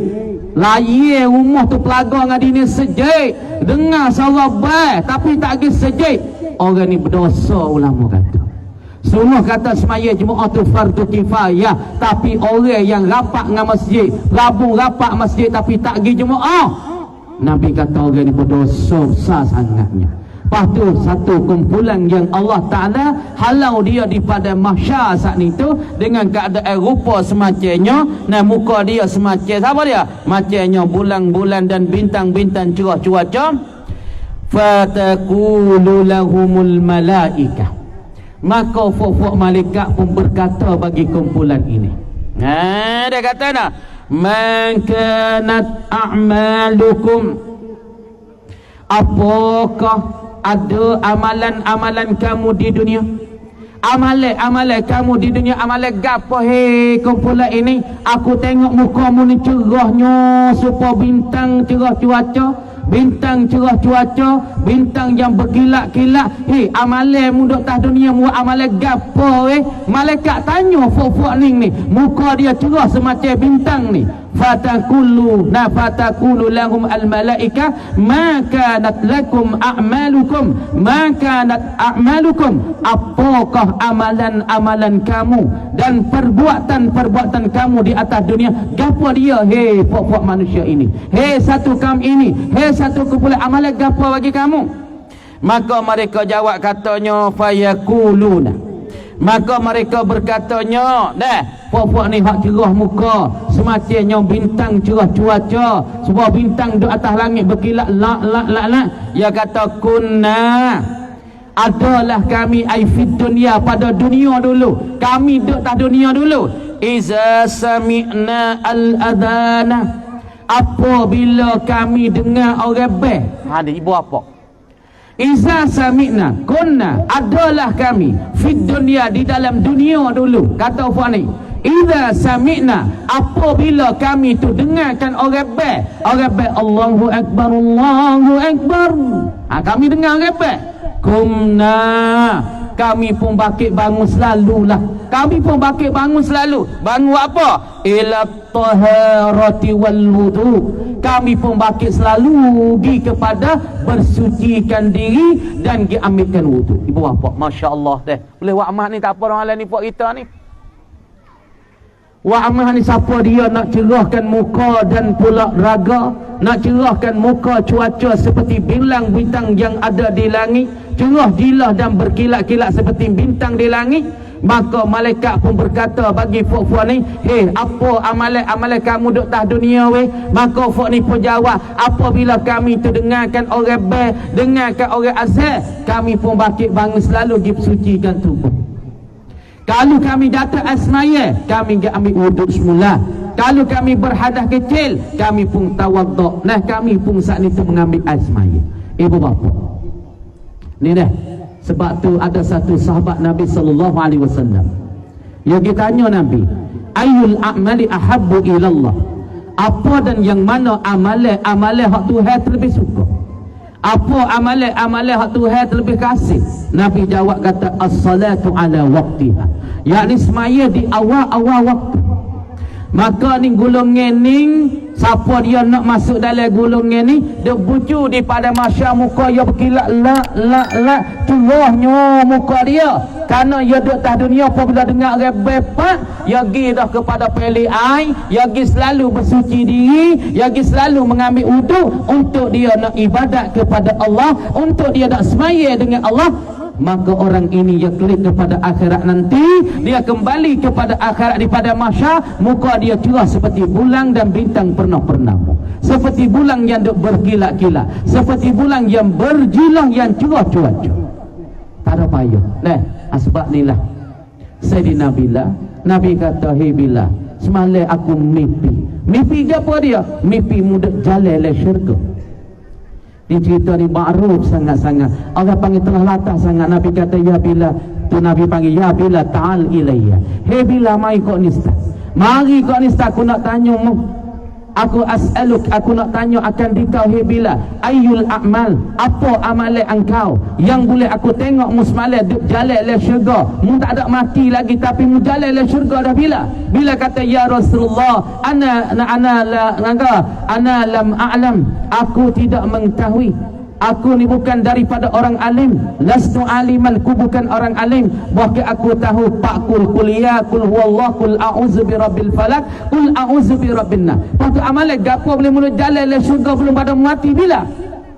laye umah tu pelaga dengan dini sejik, dengar suara baik tapi tak pergi sejik, orang ni berdosa. Ulama kata semua kata semaya jemaah tu fardu kifayah, tapi orang yang rapat dengan masjid, rabung rapat masjid tapi tak pergi jemaah, Nabi kata orang ni berdosa besar sangatnya. Lepas tu satu kumpulan yang Allah Ta'ala halau dia di pada mahsyar saat itu dengan keadaan rupa semacamnya, nah muka dia semacam apa dia? Macamnya bulan-bulan dan bintang-bintang cerah cuaca. Fatakulu lahumul malaikah, maka fuk-fuk malaikat pun berkata bagi kumpulan ini. Dia kata nak, man kanat a'malukum, apakah ada amalan-amalan kamu di dunia, amalan kamu di dunia, amalan gapo he kumpulan ini? Aku tengok mukamu ni cerahnya supaya bintang cerah cuaca, bintang cerah cuaca, bintang yang berkilat-kilat. Amalan mu duk atas dunia mu amalan gapo malaikat tanya fuk-fuk ni muka dia cerah semacam bintang ni. Fatakulu lahum al-malaika ma kanat lakum a'malukum, ma kanat a'malukum, apakah amalan-amalan kamu dan perbuatan-perbuatan kamu di atas dunia, gapo dia pok-pok manusia ini, satu kaum ini, satu kumpulan, amalan gapo bagi kamu? Maka mereka jawab katanya fayakuluna, Maka mereka berkatanya, dah, puak-puak ni hak cerah muka, semacamnya bintang cerah cuaca, sebuah bintang di atas langit berkilat la. Dia kata kunna, adalah kami aifid dunia, pada dunia dulu. Kami duduk atas dunia dulu. Iza sami'na al-adana, apabila kami dengar orang bel. Ni ibu apa? Iza sami'na, kunna, adalah kami fid dunia, di dalam dunia dulu. Kata Fani, iza sami'na, apabila kami tu dengarkan orang bel. Orang bel Allahu Akbar, Allahu Akbar. Kami dengar orang bel. Kumna, kami pun bakit bangun selalulah. Kami pun bakit bangun selalu. Bangun apa? Ila taharati wal wudu. Kami pun bakit selalu pergi kepada bersucikan diri dan pergi ambilkan wudu. Ibu bapa, masya-Allah deh. Boleh wak amah ni tak apa orang lain ni puak kita ni. Wak amah ni siapa dia nak cerahkan muka dan pula raga, nak cerahkan muka cuaca seperti bilang bintang yang ada di langit, cerah jilah dan berkilat-kilat seperti bintang di langit. Maka malaikat pun berkata bagi fuk-fuk ni, hei, apa amalan kamu duduk atas dunia weh? Maka fuk ni pun jawab, apabila kami tu dengarkan orang bel, dengarkan orang azan, kami pun bakit bangun selalu disucikan tubuh. Kalau kami jatuh asmaya, kami ambil wuduk semula. Kalau kami berhadas kecil, kami pun tawaduk. Nah, kami pun saat itu mengambil asmaya. Ibu bapa, ni dah. Sebab tu ada satu sahabat Nabi sallallahu alaihi wasallam. Yang ditanya Nabi, ayul a'mali ahabbu ilallah? Apa dan yang mana amalan hak Tuhan terlebih suka? Apa amalan hak Tuhan terlebih kasih? Nabi jawab kata as-salatu ala waqtiha. Yakni semaya di awal-awal waktu. Maka ni golongan ni, siapa dia nak masuk dalam golongan ni, dia bucu di pada masa muka dia berkilat la curahnya muka dia. Karena dia duduk atas dunia, apabila dengar orang bepak, dia pergi dah kepada peli air, dia pergi selalu bersuci diri, dia pergi selalu mengambil wudu untuk dia nak ibadat kepada Allah, untuk dia nak semaya dengan Allah. Maka orang ini dia klik kepada akhirat nanti, dia kembali kepada akhirat di pada mahsyar, muka dia cerah seperti bulan dan bintang pernah-pernah, seperti bulan yang berkilat-kilat, seperti bulan yang berjilah yang cerah cuaca. Tak ada payah. Nah, sebab inilah Sayyidina Bilal, Nabi kata, hei Bilal, semalam aku mimpi apa dia? Mimpi muda jalan le syurga. Ini cerita ni ma'ruf sangat-sangat. Allah panggil telah latah sangat. Nabi kata, ya Bilal. Tu Nabi panggil, ya Bilal ta'al ilayya. Hei Bilal, mari kau nista. Mari kau nista, aku nak tanya mu. Aku as'aluk, aku nak tanya akan dikau, hei Bilal. Ayyul a'mal, apa amalan engkau yang boleh aku tengok mu semalam duk jalan le syurga. Mu tak ada mati lagi tapi mu jalan le syurga dah Bilal. Bilal kata, ya Rasulullah, ana lam a'lam, aku tidak mengetahui. Aku ni bukan daripada orang alim. Lastu aliman, ku bukan orang alim. Bahkan aku tahu pakul kuliah, kul huwallah, kul a'udzu birabbil falak, kul a'udzu birabbin nas. Waktu amalan gapo boleh mula jalan le syurga belum pada mati bila?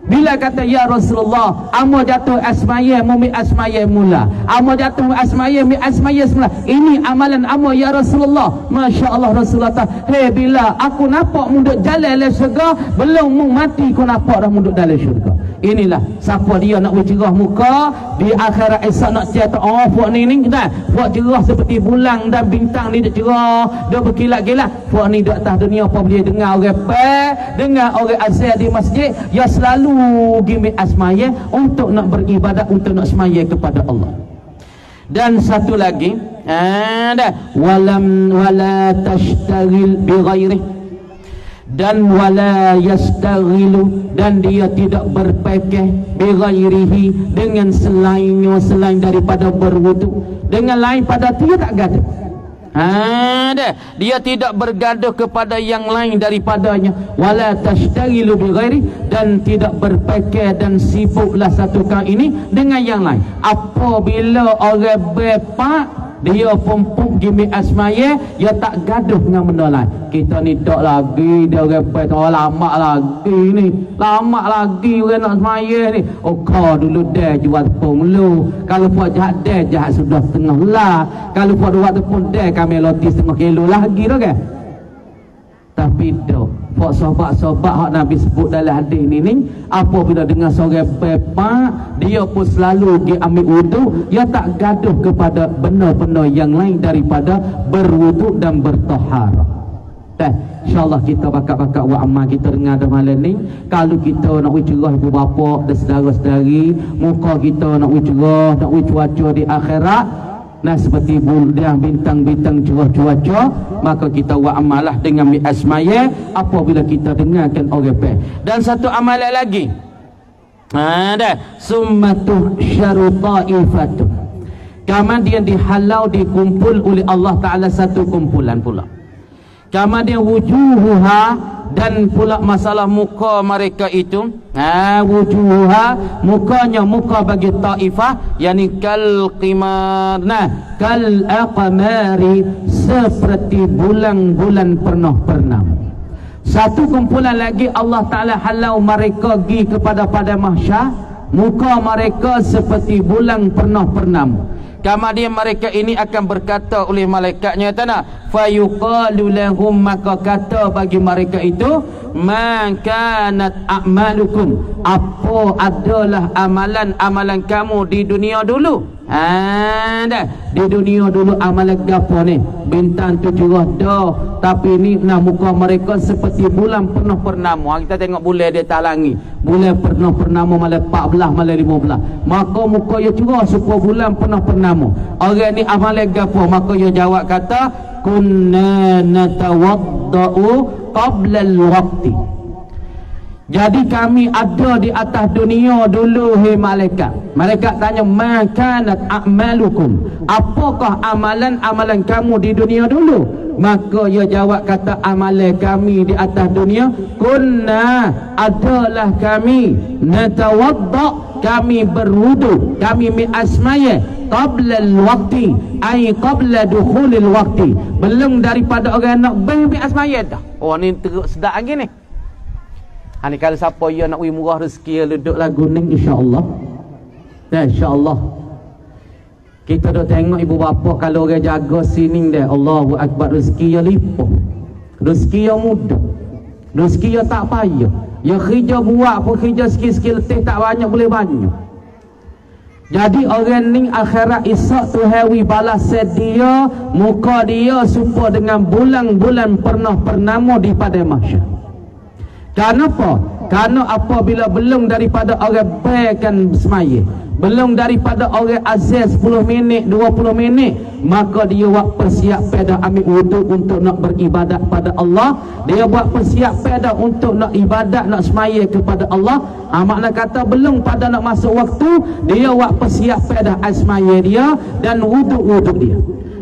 Bila kata, ya Rasulullah, amo jatuh asmaya, mumi asmaya mula. Amo jatuh asmaya, mi asmaya semula. Ini amalan amo ya Rasulullah. Masya Allah Rasulullah. Hei Bila, aku nampak munduk jalan le syurga, belum mu mati ku nampak dah munduk dalam syurga. Inilah siapa dia nak bercerah muka di akhirat esok, nak cerita puak ni dah puak cerah seperti bulan dan bintang ni, dia cerah, dia berkilat-kilat. Puak ni duduk atas dunia, apa boleh dengar orang dengar orang azan di masjid, dia selalu gimik asmaya untuk nak beribadat, untuk nak semaya kepada Allah. Dan satu lagi, wala tashtaghil bi ghairi, dan wala yastaghilu, dan dia tidak berpekeh bi ghairihi, dengan selainnya, selain daripada berwudu, dengan lain pada dia tak gaduh. Dia tidak bergaduh kepada yang lain daripadanya. Wala tashtaghilu bi ghairi, dan tidak berpekeh dan sibuklah satu kali ini dengan yang lain. Apabila orang bepak dia pun gimi asmaya, dia tak gaduh dengan benda lain. Kita ni tak lagi dia repet, lama lagi ni, lama lagi orang nak asmaya ni. Oh kau dulu dah jual tepung lu, kalau buat jahat dah jahat sudah setengah lah, kalau buat buat tepung dah kami loti setengah kilo lagi dah kan. Tapi dah buat sobat-sobat hak Nabi sebut dalam hadis ni apabila dengar seorang pepak, dia pun selalu dia ambil wudu, dia tak gaduh kepada benda-benda yang lain daripada berwudu dan bertaharah. InsyaAllah kita bakat-bakat buat amal kita dengar dah malam ni. Kalau kita nak cerah ibu bapa dan saudara-saudari, muka kita nak cerah, nak cuaca di akhirat, nah seperti bulan bintang-bintang cuaca, maka kita buat amalah dengan asmaya apabila kita dengarkan orang pe. Dan satu amalan lagi, ada summatu syaruta'ifatu, kemudian dihalau dikumpul oleh Allah Ta'ala satu kumpulan pula. Kemudian wujuhuha, dan pula masalah muka mereka itu, wujuhuha, mukanya muka bagi taifah, yakni kal qimar, kal aqmari, seperti bulan-bulan pernah. Satu kumpulan lagi Allah Ta'ala halau mereka pergi kepada pada mahsyar, muka mereka seperti bulan pernah. Kemudian mereka ini akan berkata oleh malaikatnya tanah, fayuqalu lahum, maka kata bagi mereka itu, man kanat a'malukum, apa adalah amalan-amalan kamu di dunia dulu. Di dunia dulu amalan gapo ni, bintang tu cerah dah, tapi ni nah muka mereka seperti bulan penuh purnama. Kita tengok bulan dia talangi, bulan penuh purnama malam 14 malam 15, maka muka dia cerah supaya bulan penuh purnama. Orang ni amalan gapo? Maka dia jawab kata, kunna natawaddau qabla al-waqti, jadi kami ada di atas dunia dulu. Hei malaikat, malaikat tanya, makanat a'malukum, apakah amalan-amalan kamu di dunia dulu? Maka ia jawab kata, amalan kami di atas dunia, kunna, adalah kami, natawadda, kami berwudu, kami mi'asmaya, qabla al-waqti, ay qabla dukhulil waqti, belum daripada orang nak mi'asmaya dah. Oh ni teruk sedap lagi ni. Ni kalau siapa yang nak murah rezeki duduk lagu ni, insya-Allah. Dan insya-Allah kita dah tengok ibu bapa kalau orang jaga sini dah, Allahu akbar, rezeki yang limpah, rezeki yang mudah, rezeki yang tak payah. Yang kerja buat pun kerja sikit-sikit letih, tak banyak boleh banyak. Jadi orang ni akhirat isak Tuhan wi balas dia, muka dia serupa dengan bulan-bulan pernah di pada mahsyar. Kenapa? Karena apabila belum daripada orang bayarkan semaya, belum daripada orang azan 10 minit 20 minit, maka dia buat persiapan dah ambil wuduk untuk nak beribadat pada Allah. Dia buat persiapan dah untuk nak ibadat, nak semaya kepada Allah. Makna kata belum pada nak masuk waktu, dia buat persiapan dah asmaya dia dan wuduk dia.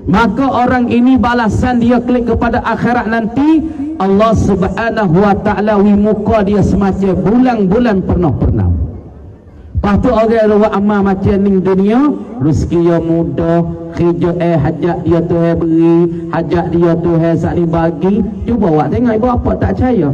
Maka orang ini balasan dia klik kepada akhirat nanti, Allah Subhanahu wa ta'ala wi muka dia semacam bulan-bulan pernah. Lepas tu orang buat amal macam ni dunia, rezeki yang mudah, kerja hajat dia Tuhan beri, hajat dia Tuhan saat ni bagi. Cuba awak tengok ibu apa tak percaya,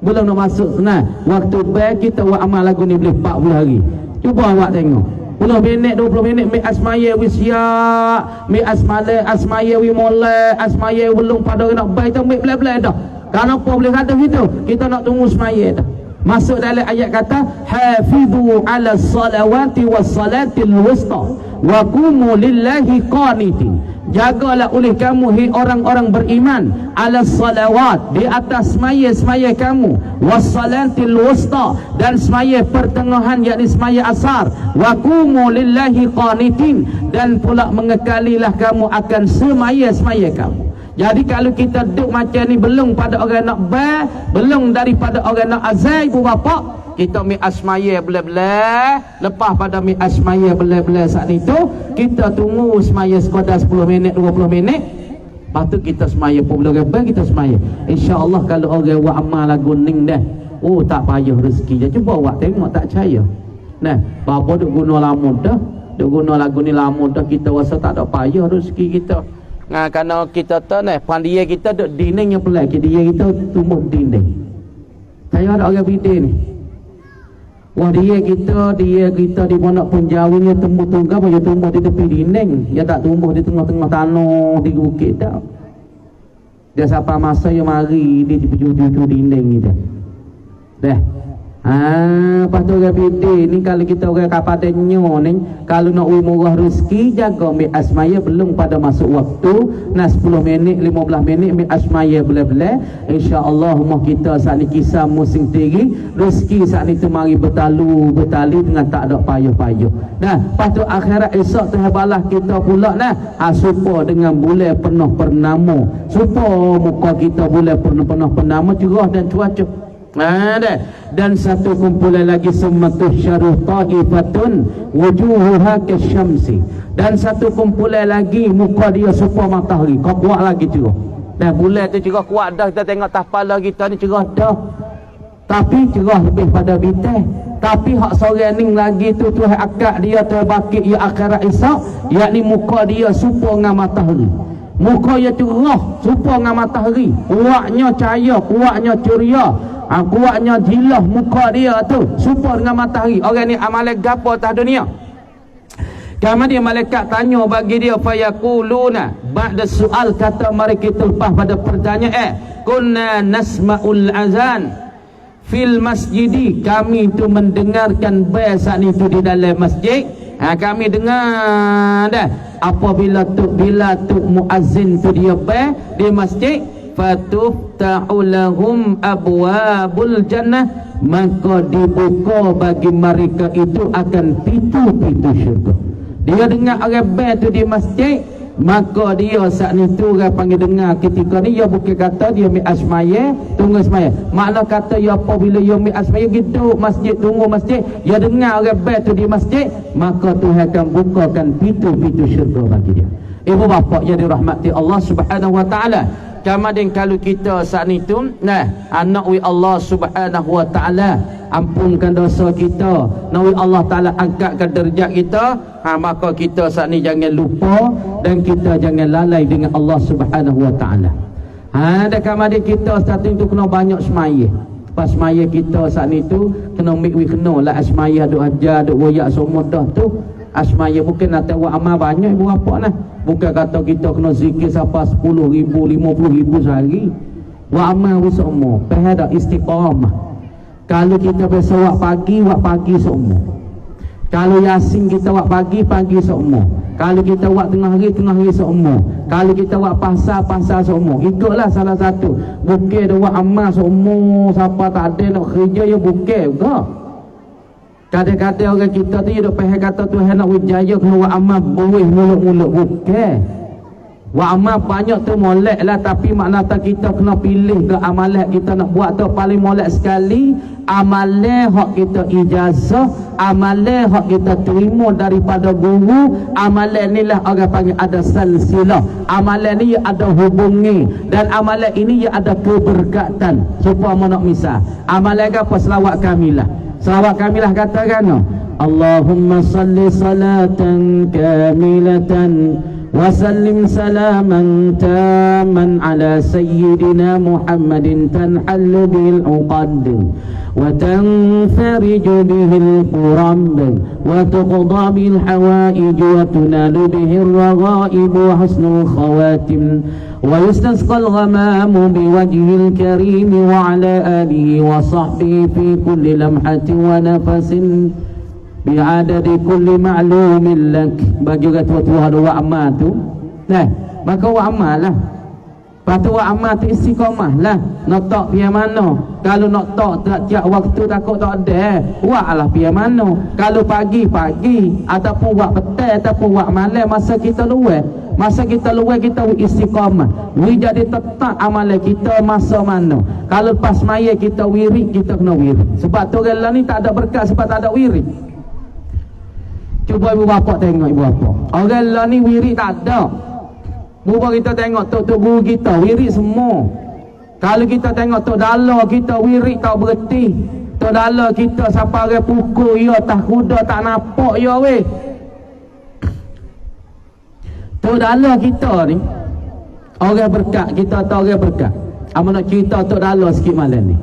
belum nak masuk senang waktu baik kita buat amal lagu ni boleh 40 hari. Cuba awak tengok 10 minit 20 minit mi asmaya wi siap, mi asmaya wi molek, asmaya belum pada nak baik tu mi belah-belah dah. Kenapa boleh kata gitu? Kita nak tunggu semaya dah. Masuk dalam ayat kata, hafizu ala salawati was salatil wusta wa qumu lillahi qanitin. Jagalah oleh kamu hai orang-orang beriman, ala salawat, di atas semaya kamu, was salatil wusta, dan semaya pertengahan yakni semaya asar, wa qumu lillahi qanitin, dan pula mengekalilah kamu akan semaya kamu. Jadi kalau kita duduk macam ni belum pada orang nak belum daripada orang nak azan ibu bapa, kita mi asmaya belah-belah, lepas pada mi asmaya belah-belah saat itu kita tunggu semaya sekadar 10 minit 20 minit, lepas tu kita semaya pun belum kita semaya. InsyaAllah kalau orang buat amal lagu ning dah, oh tak payah rezeki je. Cuba awak tengok tak percaya. Nah, bapa duk guna lama dah, Dia guna lagu ni lama dah, kita rasa tak ada payah rezeki kita. Kerana kita tu ni pandia kita duk dinding yang pelak, dia kita tumbuh dinding. Saya ada orang bidin ni. Wah dia kita di pondok penjauhnya tumbuh tunggal, dia tumbuh di tepi dinding. Dia tak tumbuh di tengah-tengah tanah di bukit tak. Dia siapa masa yang mari di ujung-ujung dinding ni dah. Dah. Lepas tu orang bidin ni, kalau kita orang kapadannya ni, kalau nak murah rezeki, jaga ambil asmaya belum pada masuk waktu. Nah 10 minit 15 minit ambil asmaya boleh-boleh, insya-Allah rumah kita saat ni kisah musim tinggi, rezeki saat ni tu mari bertali dengan tak ada payah-payah. Nah lepas tu akhirat esok tu balas kita pula nah, supa dengan bulan penuh purnama, supa muka kita bulan penuh purnama, cerah dan cuaca. Dan satu kumpulan lagi, sumatuh syarah ta'ifatun wujuhuha kasyamsi. Dan satu kumpulan lagi muka dia serupa matahari, kau kuat lagi cerah. Dan bulan tu cerah kuat dah, kita tengok atas kepala kita ni cerah dah, tapi cerah lebih pada bintang. Tapi hak seorang ni lagi tu Tuhan akad dia terbakit ya akhirat esok, yakni muka dia serupa dengan matahari. Muka dia cerah serupa dengan matahari, kuatnya cahaya, kuatnya ceria, kuatnya jilah muka dia tu serupa dengan matahari. Orang ni amalan gapo atas dunia. Kemudian malaikat tanya bagi dia, fayaquluna ba'da soal, kata mereka lepas pada pertanyaan, kunna nasma'ul azan fil masjidi, kami tu mendengarkan saat itu di dalam masjid. Kami dengar dah apabila tu muazzin tu dia di masjid, fatuftahu lahum abwabul jannah, maka dibuka bagi mereka itu akan pintu-pintu syurga. Dia dengar orang bel tu di masjid, maka dia saat ni tu orang panggil dengar ketika ni, dia bukan kata dia ambil asmaya tunggu asmaya, makna kata dia apabila dia ambil asmaya gitu masjid tunggu masjid, dia dengar orang bel tu di masjid, maka Tuhan akan bukakan pintu-pintu syurga bagi dia. Ibu bapa yang dirahmati Allah Subhanahu wa taala, kemudian kalau kita saat ni tu anak Allah Subhanahu wa taala ampunkan dosa kita, nawi Allah taala angkatkan derajat kita, maka kita saat ni jangan lupa dan kita jangan lalai dengan Allah Subhanahu wa taala. Dan kemudian kita saat itu kena banyak semaya. Pas semaya kita saat ni tu kena kena lah semaya, duk ajar duk royak semua dah tu. Asmaya bukan nak buat amal banyak ibu apa nah. Bukan kata kita kena zikir sampai 10,000 50,000 sehari. Buat amal semua, pada istiqamah. Kalau kita biasa buat pagi semua. Kalau yasin kita buat pagi semua. Kalau kita buat tengah hari semua. Kalau kita buat pasal semua. Ikutlah salah satu. Bukan dia buat amal semua, siapa tak ada nak kerja ya bukan juga. Kadang-kadang orang kita tu duk faham kata Tuhan nak wijaya kena buat amal boleh mulut-mulut, bukan. Buat amal banyak tu molek lah, tapi makna tak kita kena pilih ke amalan kita nak buat tu paling molek sekali. Amalan hak kita ijazah, amalan hak kita terima daripada guru, amalan ni lah orang panggil ada silsilah. Amalan ni ada hubungi, dan amalan ini ada keberkatan. Supaya nak misal amalan apa? Selawat kamilah. Selawat kamilah katakan, Allahumma salli salatan kamilatan wa sallim salaman taman ala sayyidina Muhammadin tanhallu bil uqad wa tanfariju bihil quram wa tuqda bil hawaij wa tunalu bihir raghaib wa husnul khawatim wa yustasqal ghamamu biwajhil karim wa ala alihi wa sahbihi fi kulli lamhatin wa nafasin bi'adadi kulli ma'lumin lak. Bagi orang tua-tua ada buat amal tu, maka buat amal lah. Lepas tu buat amal tu istiqamah lah. Nak tak pihak mana. Kalau nak tak tiap waktu takut tak ada, buatlah pihak mana. Kalau pagi ataupun buat petang ataupun buat malam, masa kita luar kita istiqamah. Jadi tetap amalan kita masa mana. Kalau pas maya kita wirid, kita kena wirid. Sebab tu orang ni tak ada berkat sebab tak ada wirid. Cuba ibu bapa tengok ibu bapa. Orang lah ni wirid tak ada. Cuba kita tengok tok guru kita wirid semua. Kalau kita tengok tok dala kita wirid tak berhenti. Tok dala kita siapa orang pukul ya atas kuda tak nampak ya weh. Tok Dala kita ni orang berkat, kita tahu orang berkat. Amak nak cerita Tok Dala sikit malam ni.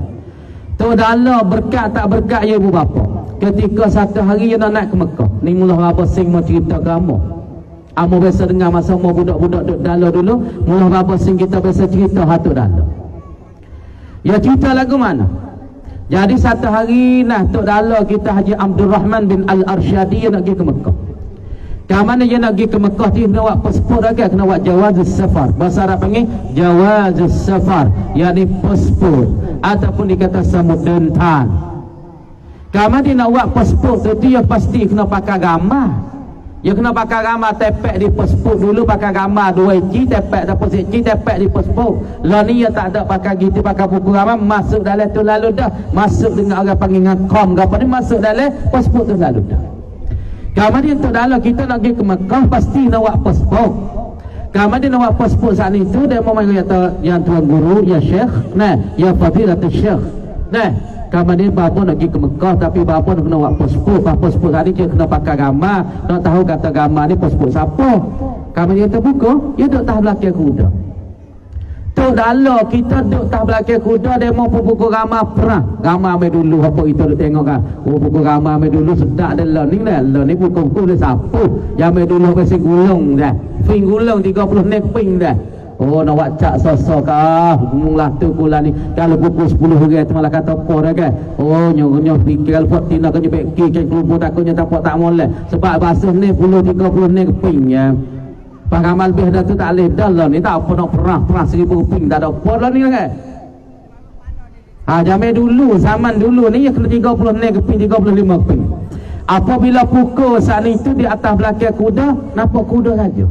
Tok Dala berkat tak berkat ya ibu bapa. Ketika satu hari dia nak naik ke Mekah, ni mula bapa sing mau cerita ke amo. Amo biasa dengar masa amo budak-budak Tok Dala dulu, mula bapa sing kita biasa cerita Tok Dala. Ya cerita lagu mana? Jadi satu hari nah Tok Dala kita Haji Abdul Rahman bin Al-Arsyadi nak pergi ke Mekah. Kamana dia nak pergi ke Mekah dia kena buat pasport lagi, kena buat jawazus safar. Bahasa Arab panggil jawazus safar, yakni pasport ataupun dikata samudentan. Kamana dia nak buat pasport tu dia pasti kena pakai gambar. Dia kena pakai gambar tepek di pasport dulu, pakai gambar 2 inci tepek ataupun 1 inci tepek di pasport. Lah ni dia tak ada pakai gitu, pakai buku gambar, masuk dalam tu lalu dah. Masuk dengan orang panggil ngakam ke apa ni, masuk dalam pasport tu lalu dah. Kemudian Tok Dala kita nak pergi ke Mekah pasti nak buat pasport. Kemudian nak buat pasport saat itu dia mau panggil yang tuan guru, ya syekh, nah, ya fadilatul syekh. Nah, kemudian bapa nak pergi ke Mekah tapi bapa nak kena buat pasport. Pasport tadi dia kena pakai gambar, nak tahu kata gambar ni pasport siapa. Kemudian terbuka, dia duduk tahan belakang kuda. Tok Dala kita duduk tahan belakang kuda, dia mau buku gambar perang. Gambar ambil dulu apa itu duduk tengok kan. Oh buku gambar ambil dulu sedap dah lah ni dah. Lah ni buku dia siapa. Yang ambil dulu kasi gulung dah. Ping gulung 30 nek ping dah. Oh nak buat cak sosok kah. Mula tu pula ni. Kalau buku 10 orang tu malah kata apa dah kan. Oh nyoh fikir kalau buat tina kena beki ke kelumpuk takutnya tak tak molek. Sebab basuh ni 30 nek ping ya. Pak amal lebih dah tu tak boleh dah lah ni, tak apa nak perang 1000 ping tak ada apa lah ni kan. Zaman dulu, zaman dulu ni ya kena 30 nek ping, 35 ping. Apabila pukul saat itu di atas belakang kuda, nampak kuda saja.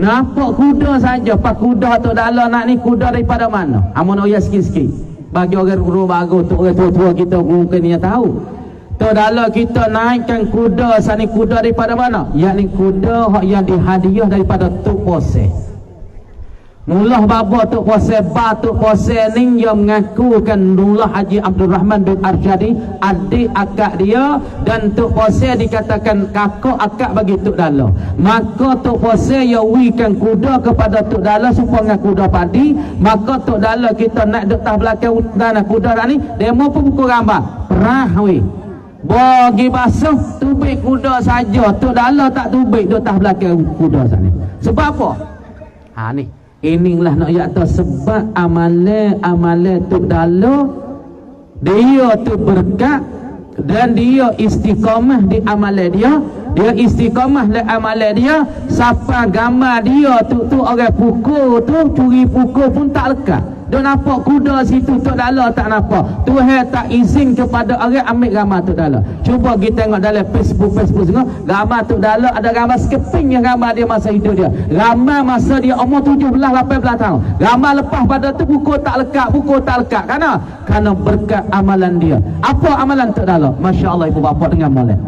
Nampak kuda saja. Pak kuda Tok Dala nak ni kuda daripada mana? Amun nak ya sikit-sikit. Bagi orang guru baru tu, orang tua-tua kita mungkin dia tahu. Tok Dala kita naikkan kuda sani kuda daripada mana? Yakni kuda yang dihadiah daripada Tok Pose. Mula bapa Tok Pose, Tok Pose ni yang mengakukan Nurullah Haji Abdul Rahman bin Arsyadi adik akak dia, dan Tok Pose dikatakan kakak akak bagi Tok Dala. Maka Tok Pose ya wikan kuda kepada Tok Dala supaya kuda padi. Maka Tok Dala kita nak duduk tah belakang kuda ni, dia mau pun pukul gambar perah weh. Bagi basuh tubik kuda saja. Tok Dala tak tubik duduk tah belakang kuda sana. Sebab apa? Ha ni. Inilah nak ya tahu sebab amalan Tok Dala dia tu berkat dan dia istiqamah di amalan dia. Dia istiqamah di amalan dia. Siapa gambar dia tu orang pukul tu curi pukul pun tak lekat. Dia nampak kuda situ Tok Dala tak nampak. Tuhan tak izin kepada orang ambil gambar Tok Dala. Cuba kita tengok dalam Facebook tengok gambar Tok Dala, ada gambar sekeping yang gambar dia masa hidup dia. Gambar masa dia umur 17 18 tahun. Gambar lepas pada tu pukul tak lekat. Karena berkat amalan dia. Apa amalan Tok Dala? Masya-Allah ibu bapa dengar molek.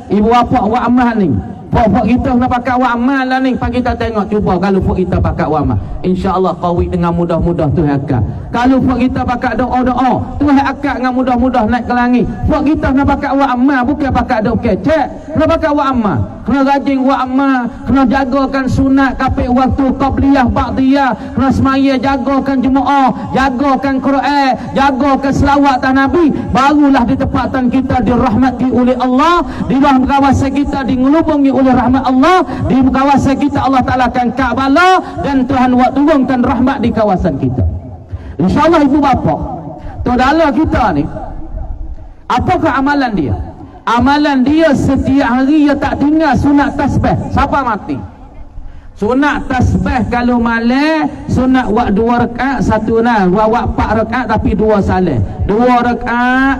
Ibu bapa buat amal ni. Pokok kita nak pakai awak amal lah ni. Pagi kita tengok, cuba kalau pokok kita pakai awak amal, InsyaAllah kawin dengan mudah-mudah Tuhan akak. Kalau pokok kita pakai doa-doa, Tuhan akak dengan mudah-mudah naik ke langit. Pokok kita nak pakai awak amal, bukan pakai doa kecek. Kena pakai awak amal, kena rajin awak amal, kena jagakan sunat kapek waktu qabliyah ba'diyah, kena semaya, jagakan jemaah, jagakan Quran, jagakan selawat dan Nabi. Barulah ditempatkan kita dirahmati oleh Allah, di dalam kawasan kita dingelubungi oleh rahmat Allah. Di kawasan kita Allah Ta'ala akan Ka'bala, dan Tuhan buat turunkan rahmat di kawasan kita. InsyaAllah ibu bapa Tok Dala kita ni, apakah amalan dia? Amalan dia setiap hari dia tak tinggal sunat tasbih. Siapa mati? Sunat tasbih kalau malam, sunat buat 2 rakaat, satu nah, buat 4 rakaat tapi 2 salat. 2 rakaat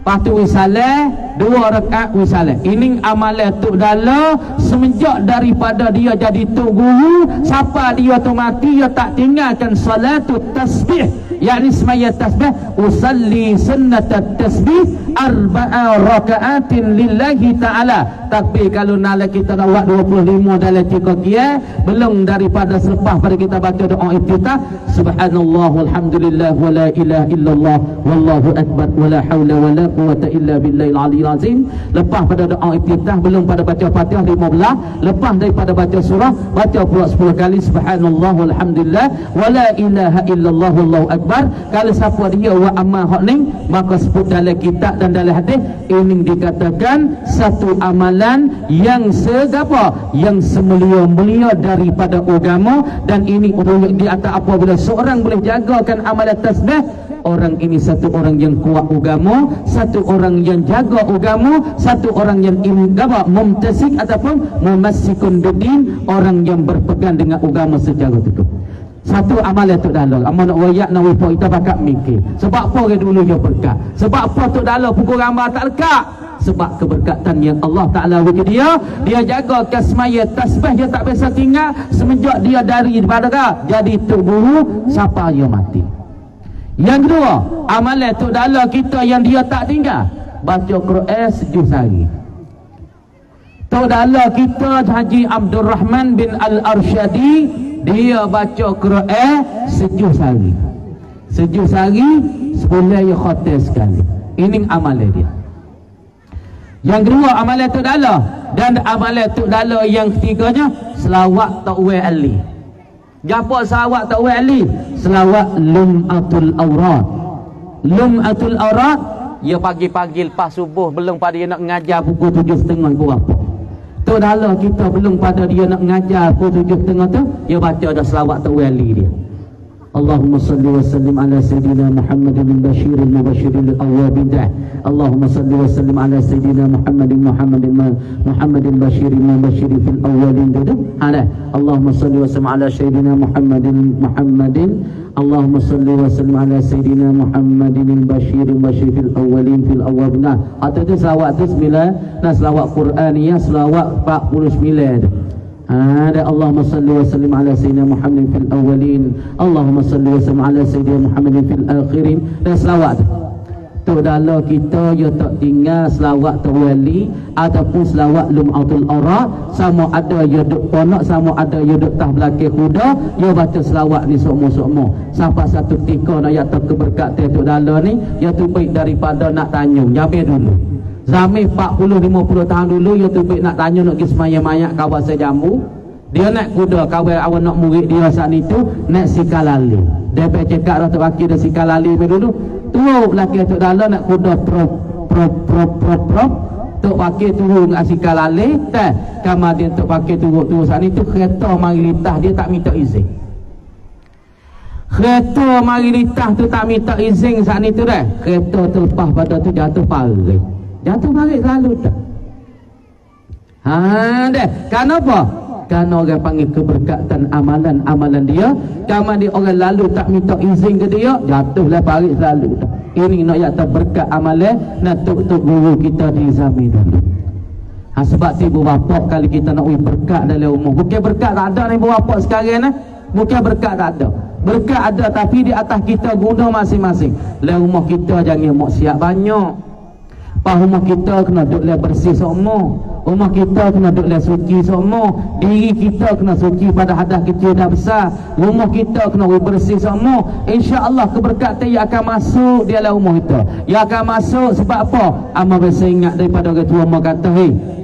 patu wisalah, 2 rakaat wisalah. Ini amalan Tok Dala semenjak daripada dia jadi tok guru. Siapa dia tu mati, dia tak tinggalkan salatut tasbih, yakni semaya tasbih. Usalli sunnatat tasbih 4 rakaatin lillahi ta'ala. Tapi kalau nala kita nak buat 25 dalam 3 qiyam, belum daripada selepas pada kita baca doa iftitah, subhanallah walhamdulillah wala ilaha illallah wallahu akbar wala haula wala quwwata illa billahil aliyil azim. Lepas pada doa iftitah, belum pada baca Fatihah 15, lepas daripada baca surah, baca pula 10 kali subhanallah walhamdulillah wala ilaha illallah wallahu akbar. Kalau siapa dia wa amal hak ni, maka sebut dalam kitab dan dalam hadis ini dikatakan satu amalan yang segapa, yang semulia-mulia daripada agama. Dan ini di atas apabila seorang boleh jagakan amalan tasbih, orang ini satu orang yang kuat agama, satu orang yang jaga agama, satu orang yang mumtasik ataupun mumassikun bidin, orang yang berpegang dengan agama secara teguh. Satu amalan tu dalam amal nak royak nak wipo kita bakat mikir sebab apa ke dulu dia berkat, sebab apa tu dalam pukul gambar tak lekat, sebab keberkatan yang Allah Ta'ala bagi dia jaga kasmaya tasbih, dia tak biasa tinggal semenjak dia dari daripada jadi tok guru sampai dia mati. Yang kedua, amalan tu dalam kita yang dia tak tinggal baca Quran sejus hari. Tok dalam kita Haji Abdul Rahman bin Al-Arsyadi, dia baca Quran sejus hari. Sejus hari sebulan dia khatam sekali. Ini amalan dia. Yang kedua, amalan tu dalam. Dan amalan tu dalam yang ketiganya, selawat ta'wil ali. Apa selawat ta'wil ali? Selawat lum'atul aurat. Lum'atul aurat, dia pagi-pagi lepas subuh, belum pada dia nak ngajar pukul 7.30 pun apa. Tu dalam kita belum pada dia nak ngajar pukul 7.30 tu, dia baca dah selawat ta'wil ali dia. Allahumma salli wa sallim ala sayyidina Muhammadin basyiril mubashiril awwabin dah. Allahumma salli wa sallim ala sayyidina Muhammadin basyiril mubashiril fil awwalin dah. Ada. Allahumma salli wa sallim ala sayyidina Muhammadin Allahumma salli wa sallim ala sayyidina Muhammadin basyiril fil awwalin fil awwabin dah. Atau tu selawat tu 9, nah selawat Quraniyah selawat 49 tu. Ada Allahumma salli wa sallim ala sayyidina Muhammadin fil awwalin, Allahumma salli wa sallim ala sayyidina Muhammadin fil akhirin. Dan selawat tu dalam kita dia tak tinggal selawat tawali ataupun selawat lum'atul aurat, sama ada dia duduk ponok, sama ada dia duduk tah belakang kuda, dia baca selawat ni semua-semua. Sampai satu ketika nak ya keberkatan tu dalam ni, dia tu baik daripada nak tanya jabe dulu. Zaman 40-50 tahun dulu, dia tu baik nak tanya nak pergi semaya-maya kawasan jambu. Dia naik kuda kawan awak nak murid dia saat itu naik sikalali. Dia pergi cekak dah terwakil dia sikalali dulu. Turun lelaki tu dalam nak kuda prop. Tok wakil turun dengan sikalali. Kemudian tok wakil turun saat itu kereta mari litah, dia tak minta izin. Kereta mari litah tu tak minta izin saat itu dah. Kereta tu lepas pada tu jatuh parit. Jatuh parit lalu tak. Dah. Kenapa? Kerana orang panggil keberkatan amalan dia. Kemudian orang lalu tak minta izin ke dia, jatuhlah parit selalu. Ini nak yata berkat amalan nak tok guru kita di zaman dulu. Sebab tu ibu bapa kali kita nak berkat dalam umur. Bukan berkat tak ada ni ibu bapa sekarang ni. Bukan berkat tak ada. Berkat ada tapi di atas kita guna masing-masing. Dalam rumah kita jangan maksiat banyak. Rumah kita kena duduk bersih semua. Rumah kita kena duduk suci semua. Diri kita kena suci pada hadas kecil dan besar. Rumah kita kena bersih semua. InsyaAllah keberkatan yang akan masuk di dalam rumah kita. Yang akan masuk sebab apa? Amal biasa ingat daripada orang tua mak kata,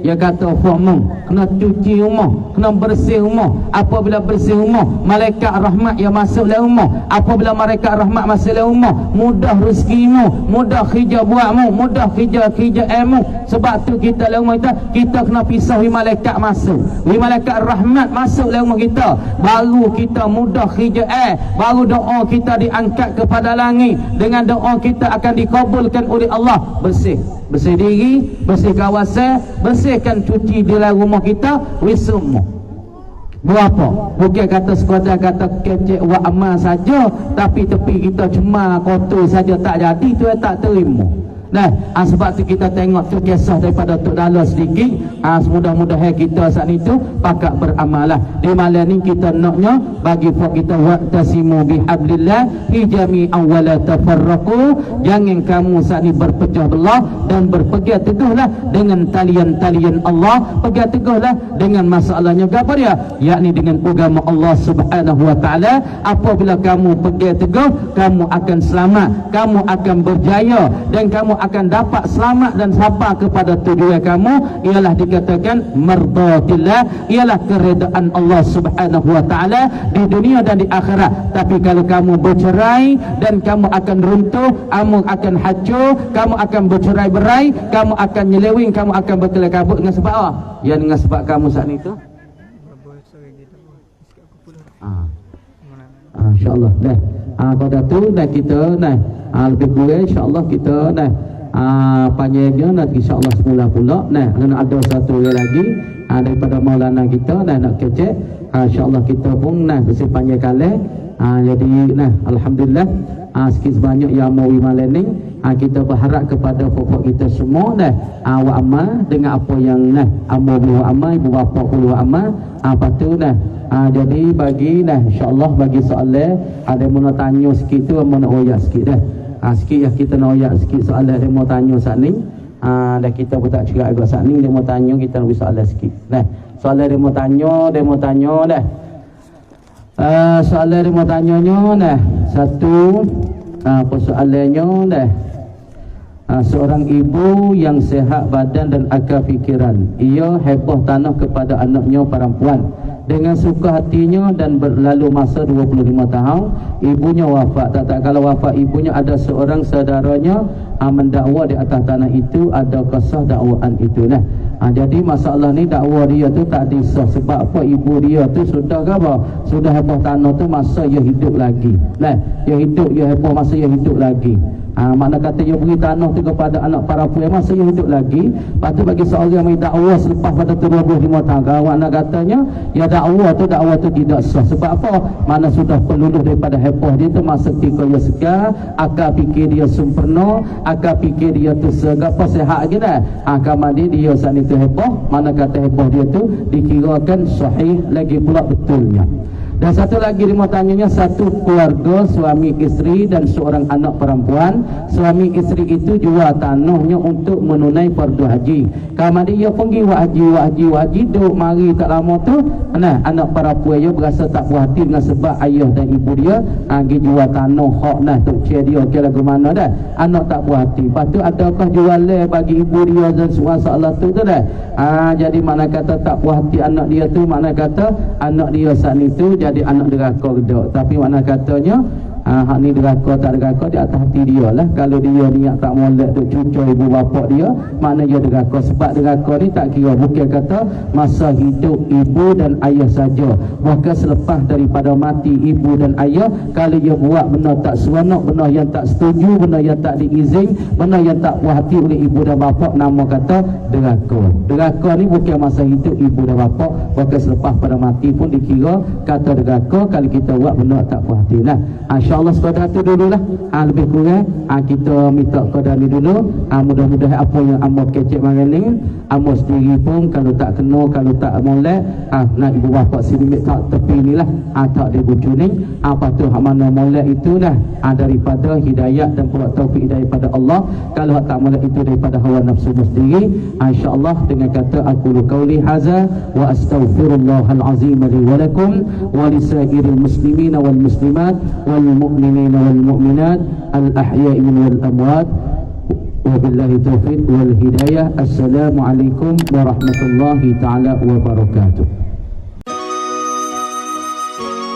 dia kata Fu'mung kena cuci rumah, kena bersih rumah. Apabila bersih rumah, malaikat rahmat yang masuk dalam rumah. Apabila malaikat rahmat masuk dalam rumah, mudah rezekimu, mudah kerja buatmu, mudah kerja ilmu. Sebab tu kita dalam rumah kita kena pisah malaikat masuk, malaikat rahmat masuk dalam rumah kita, baru kita mudah kerja baru doa kita diangkat kepada langit. Dengan doa kita akan dikabulkan oleh Allah. Bersih diri, bersih kawasan, bersihkan cuci di dalam rumah kita, semua. Buat apa? Bukan kata sekadar kata kecek wa amal saja, tapi tepi kita cuma kotor saja tak jadi, tu tak terima. Nah, sebab tu kita tengok tu kisah daripada Tok Dala sedikit. Mudah-mudahan kita saat itu pakat beramalah. Di malam ni kita naknya bagi buat kita wa'tasimu bihablillah jami'an wa la tafarraqu. Jangan kamu saat ni berpecah belah dan berpegang teguhlah dengan talian-talian Allah. Pegang teguhlah dengan masalahnya apa dia? Yakni dengan agama Allah Subhanahu wa taala. Apabila kamu pegang teguh, kamu akan selamat, kamu akan berjaya dan kamu akan dapat selamat dan sampai kepada tujuan kamu ialah dikatakan mardatillah, ialah keredaan Allah Subhanahu wa taala di dunia dan di akhirat. Tapi kalau kamu bercerai dan kamu akan runtuh, kamu akan hancur, kamu akan bercerai-berai, kamu akan nyeleweng, kamu akan berkelakabut dengan sebab apa? Ya dengan sebab kamu saat itu. InsyaAllah dah. Pada tu dah kita dah lebih kurang insyaAllah kita dah panjangnya nanti insyaAllah semula pula nah kena ada satu lagi daripada Maulana kita dah nak kecek insyaAllah kita pun nah bersih panjang kali jadi nah Alhamdulillah sikit sebanyak yang mau imalan kita berharap kepada pokok kita semua dah wa amal dengan apa yang nah amal boleh amal, ibu bapa boleh amal apa tu dah jadi bagi dah insyaAllah bagi soalan ada yang mau tanya sikit tu mau nak oyak sikit dah sikit ya kita nak oyak sikit soalan dia mau tanya saat ni dah kita pun tak cakap agak saat ni dia mau tanya kita nak beri soalan sikit dah soalan dia mau tanya dah soalan dia mau tanyanya dah satu apa soalannya dah seorang ibu yang sehat badan dan akal fikiran ia heboh tanah kepada anaknya perempuan dengan suka hatinya dan berlalu masa 25 tahun ibunya wafat tak kalau wafat ibunya ada seorang saudaranya mendakwa di atas tanah itu ada kesah dakwaan itu nah jadi masalah ni dakwa dia tu tak disah sebab apa ibu dia tu sudah ke apa sudah heboh tanah tu masa ia hidup lagi nah ia heboh masa ia hidup lagi makna kata dia beri tanah tu kepada anak para puan masa dia hidup lagi. Lepas tu bagi seorang yang dakwah selepas pada 25 tahun makna katanya ya dakwah tu tidak sah sebab apa mana sudah peluluh daripada heboh dia tu masa ketika dia segar akal fikir dia sempurna akal fikir dia tu segapa sehat lagi dah kemudian dia saat itu heboh mana kata heboh dia tu dikirakan sahih lagi pula betulnya. Dan satu lagi dia mau tanyanya satu keluarga suami isteri dan seorang anak perempuan suami isteri itu jual tanahnya untuk menunai fardu haji kemudian dia pergi haji duduk mari tak lama tu nah anak perempuan dia berasa tak puas hati dengan sebab ayah dan ibu dia pergi jual tanah hak nah tok cik dia okey lagu mana dah anak tak puas hati lepas tu adakah jual bagi ibu dia dan masalah tu dah jadi mana kata tak puas hati anak dia tu mana kata anak dia saat itu jadi anak deraka gedok tapi makna katanya hak ni deraka tak deraka di atas hati dia lah kalau dia niat tak molek duk cucur ibu bapa dia makna dia deraka sebab deraka ni tak kira bukan kata masa hidup ibu dan ayah saja bahkan selepas daripada mati ibu dan ayah kalau dia buat benda tak seronok benda yang tak setuju benda yang tak diizin benda yang tak puas hati oleh ibu dan bapa nama kata deraka ni bukan masa hidup ibu dan bapa bahkan selepas pada mati pun dikira kata deraka kalau kita buat benda tak puas hati nah InsyaAllah sekadar tu dululah lebih kurang kita minta sekadar ni dulu mudah-mudahan apa yang amba kecek malam ni amba sendiri pun kalau tak kena kalau tak molek nak ibu bapa sini tak tepi ni lah tak dibucu ni apa tu mana molek itu dah daripada hidayat dan pula taufik daripada Allah kalau tak molek itu daripada hawa nafsu sendiri insyaAllah dengan kata aku qauli haza wa astaghfirullahal azim li wa lakum wa lisairil muslimina wal muslimat wal المؤمنين والمؤمنات الأحياء والأموات وبالله التوفيق والهداية السلام عليكم ورحمة الله تعالى وبركاته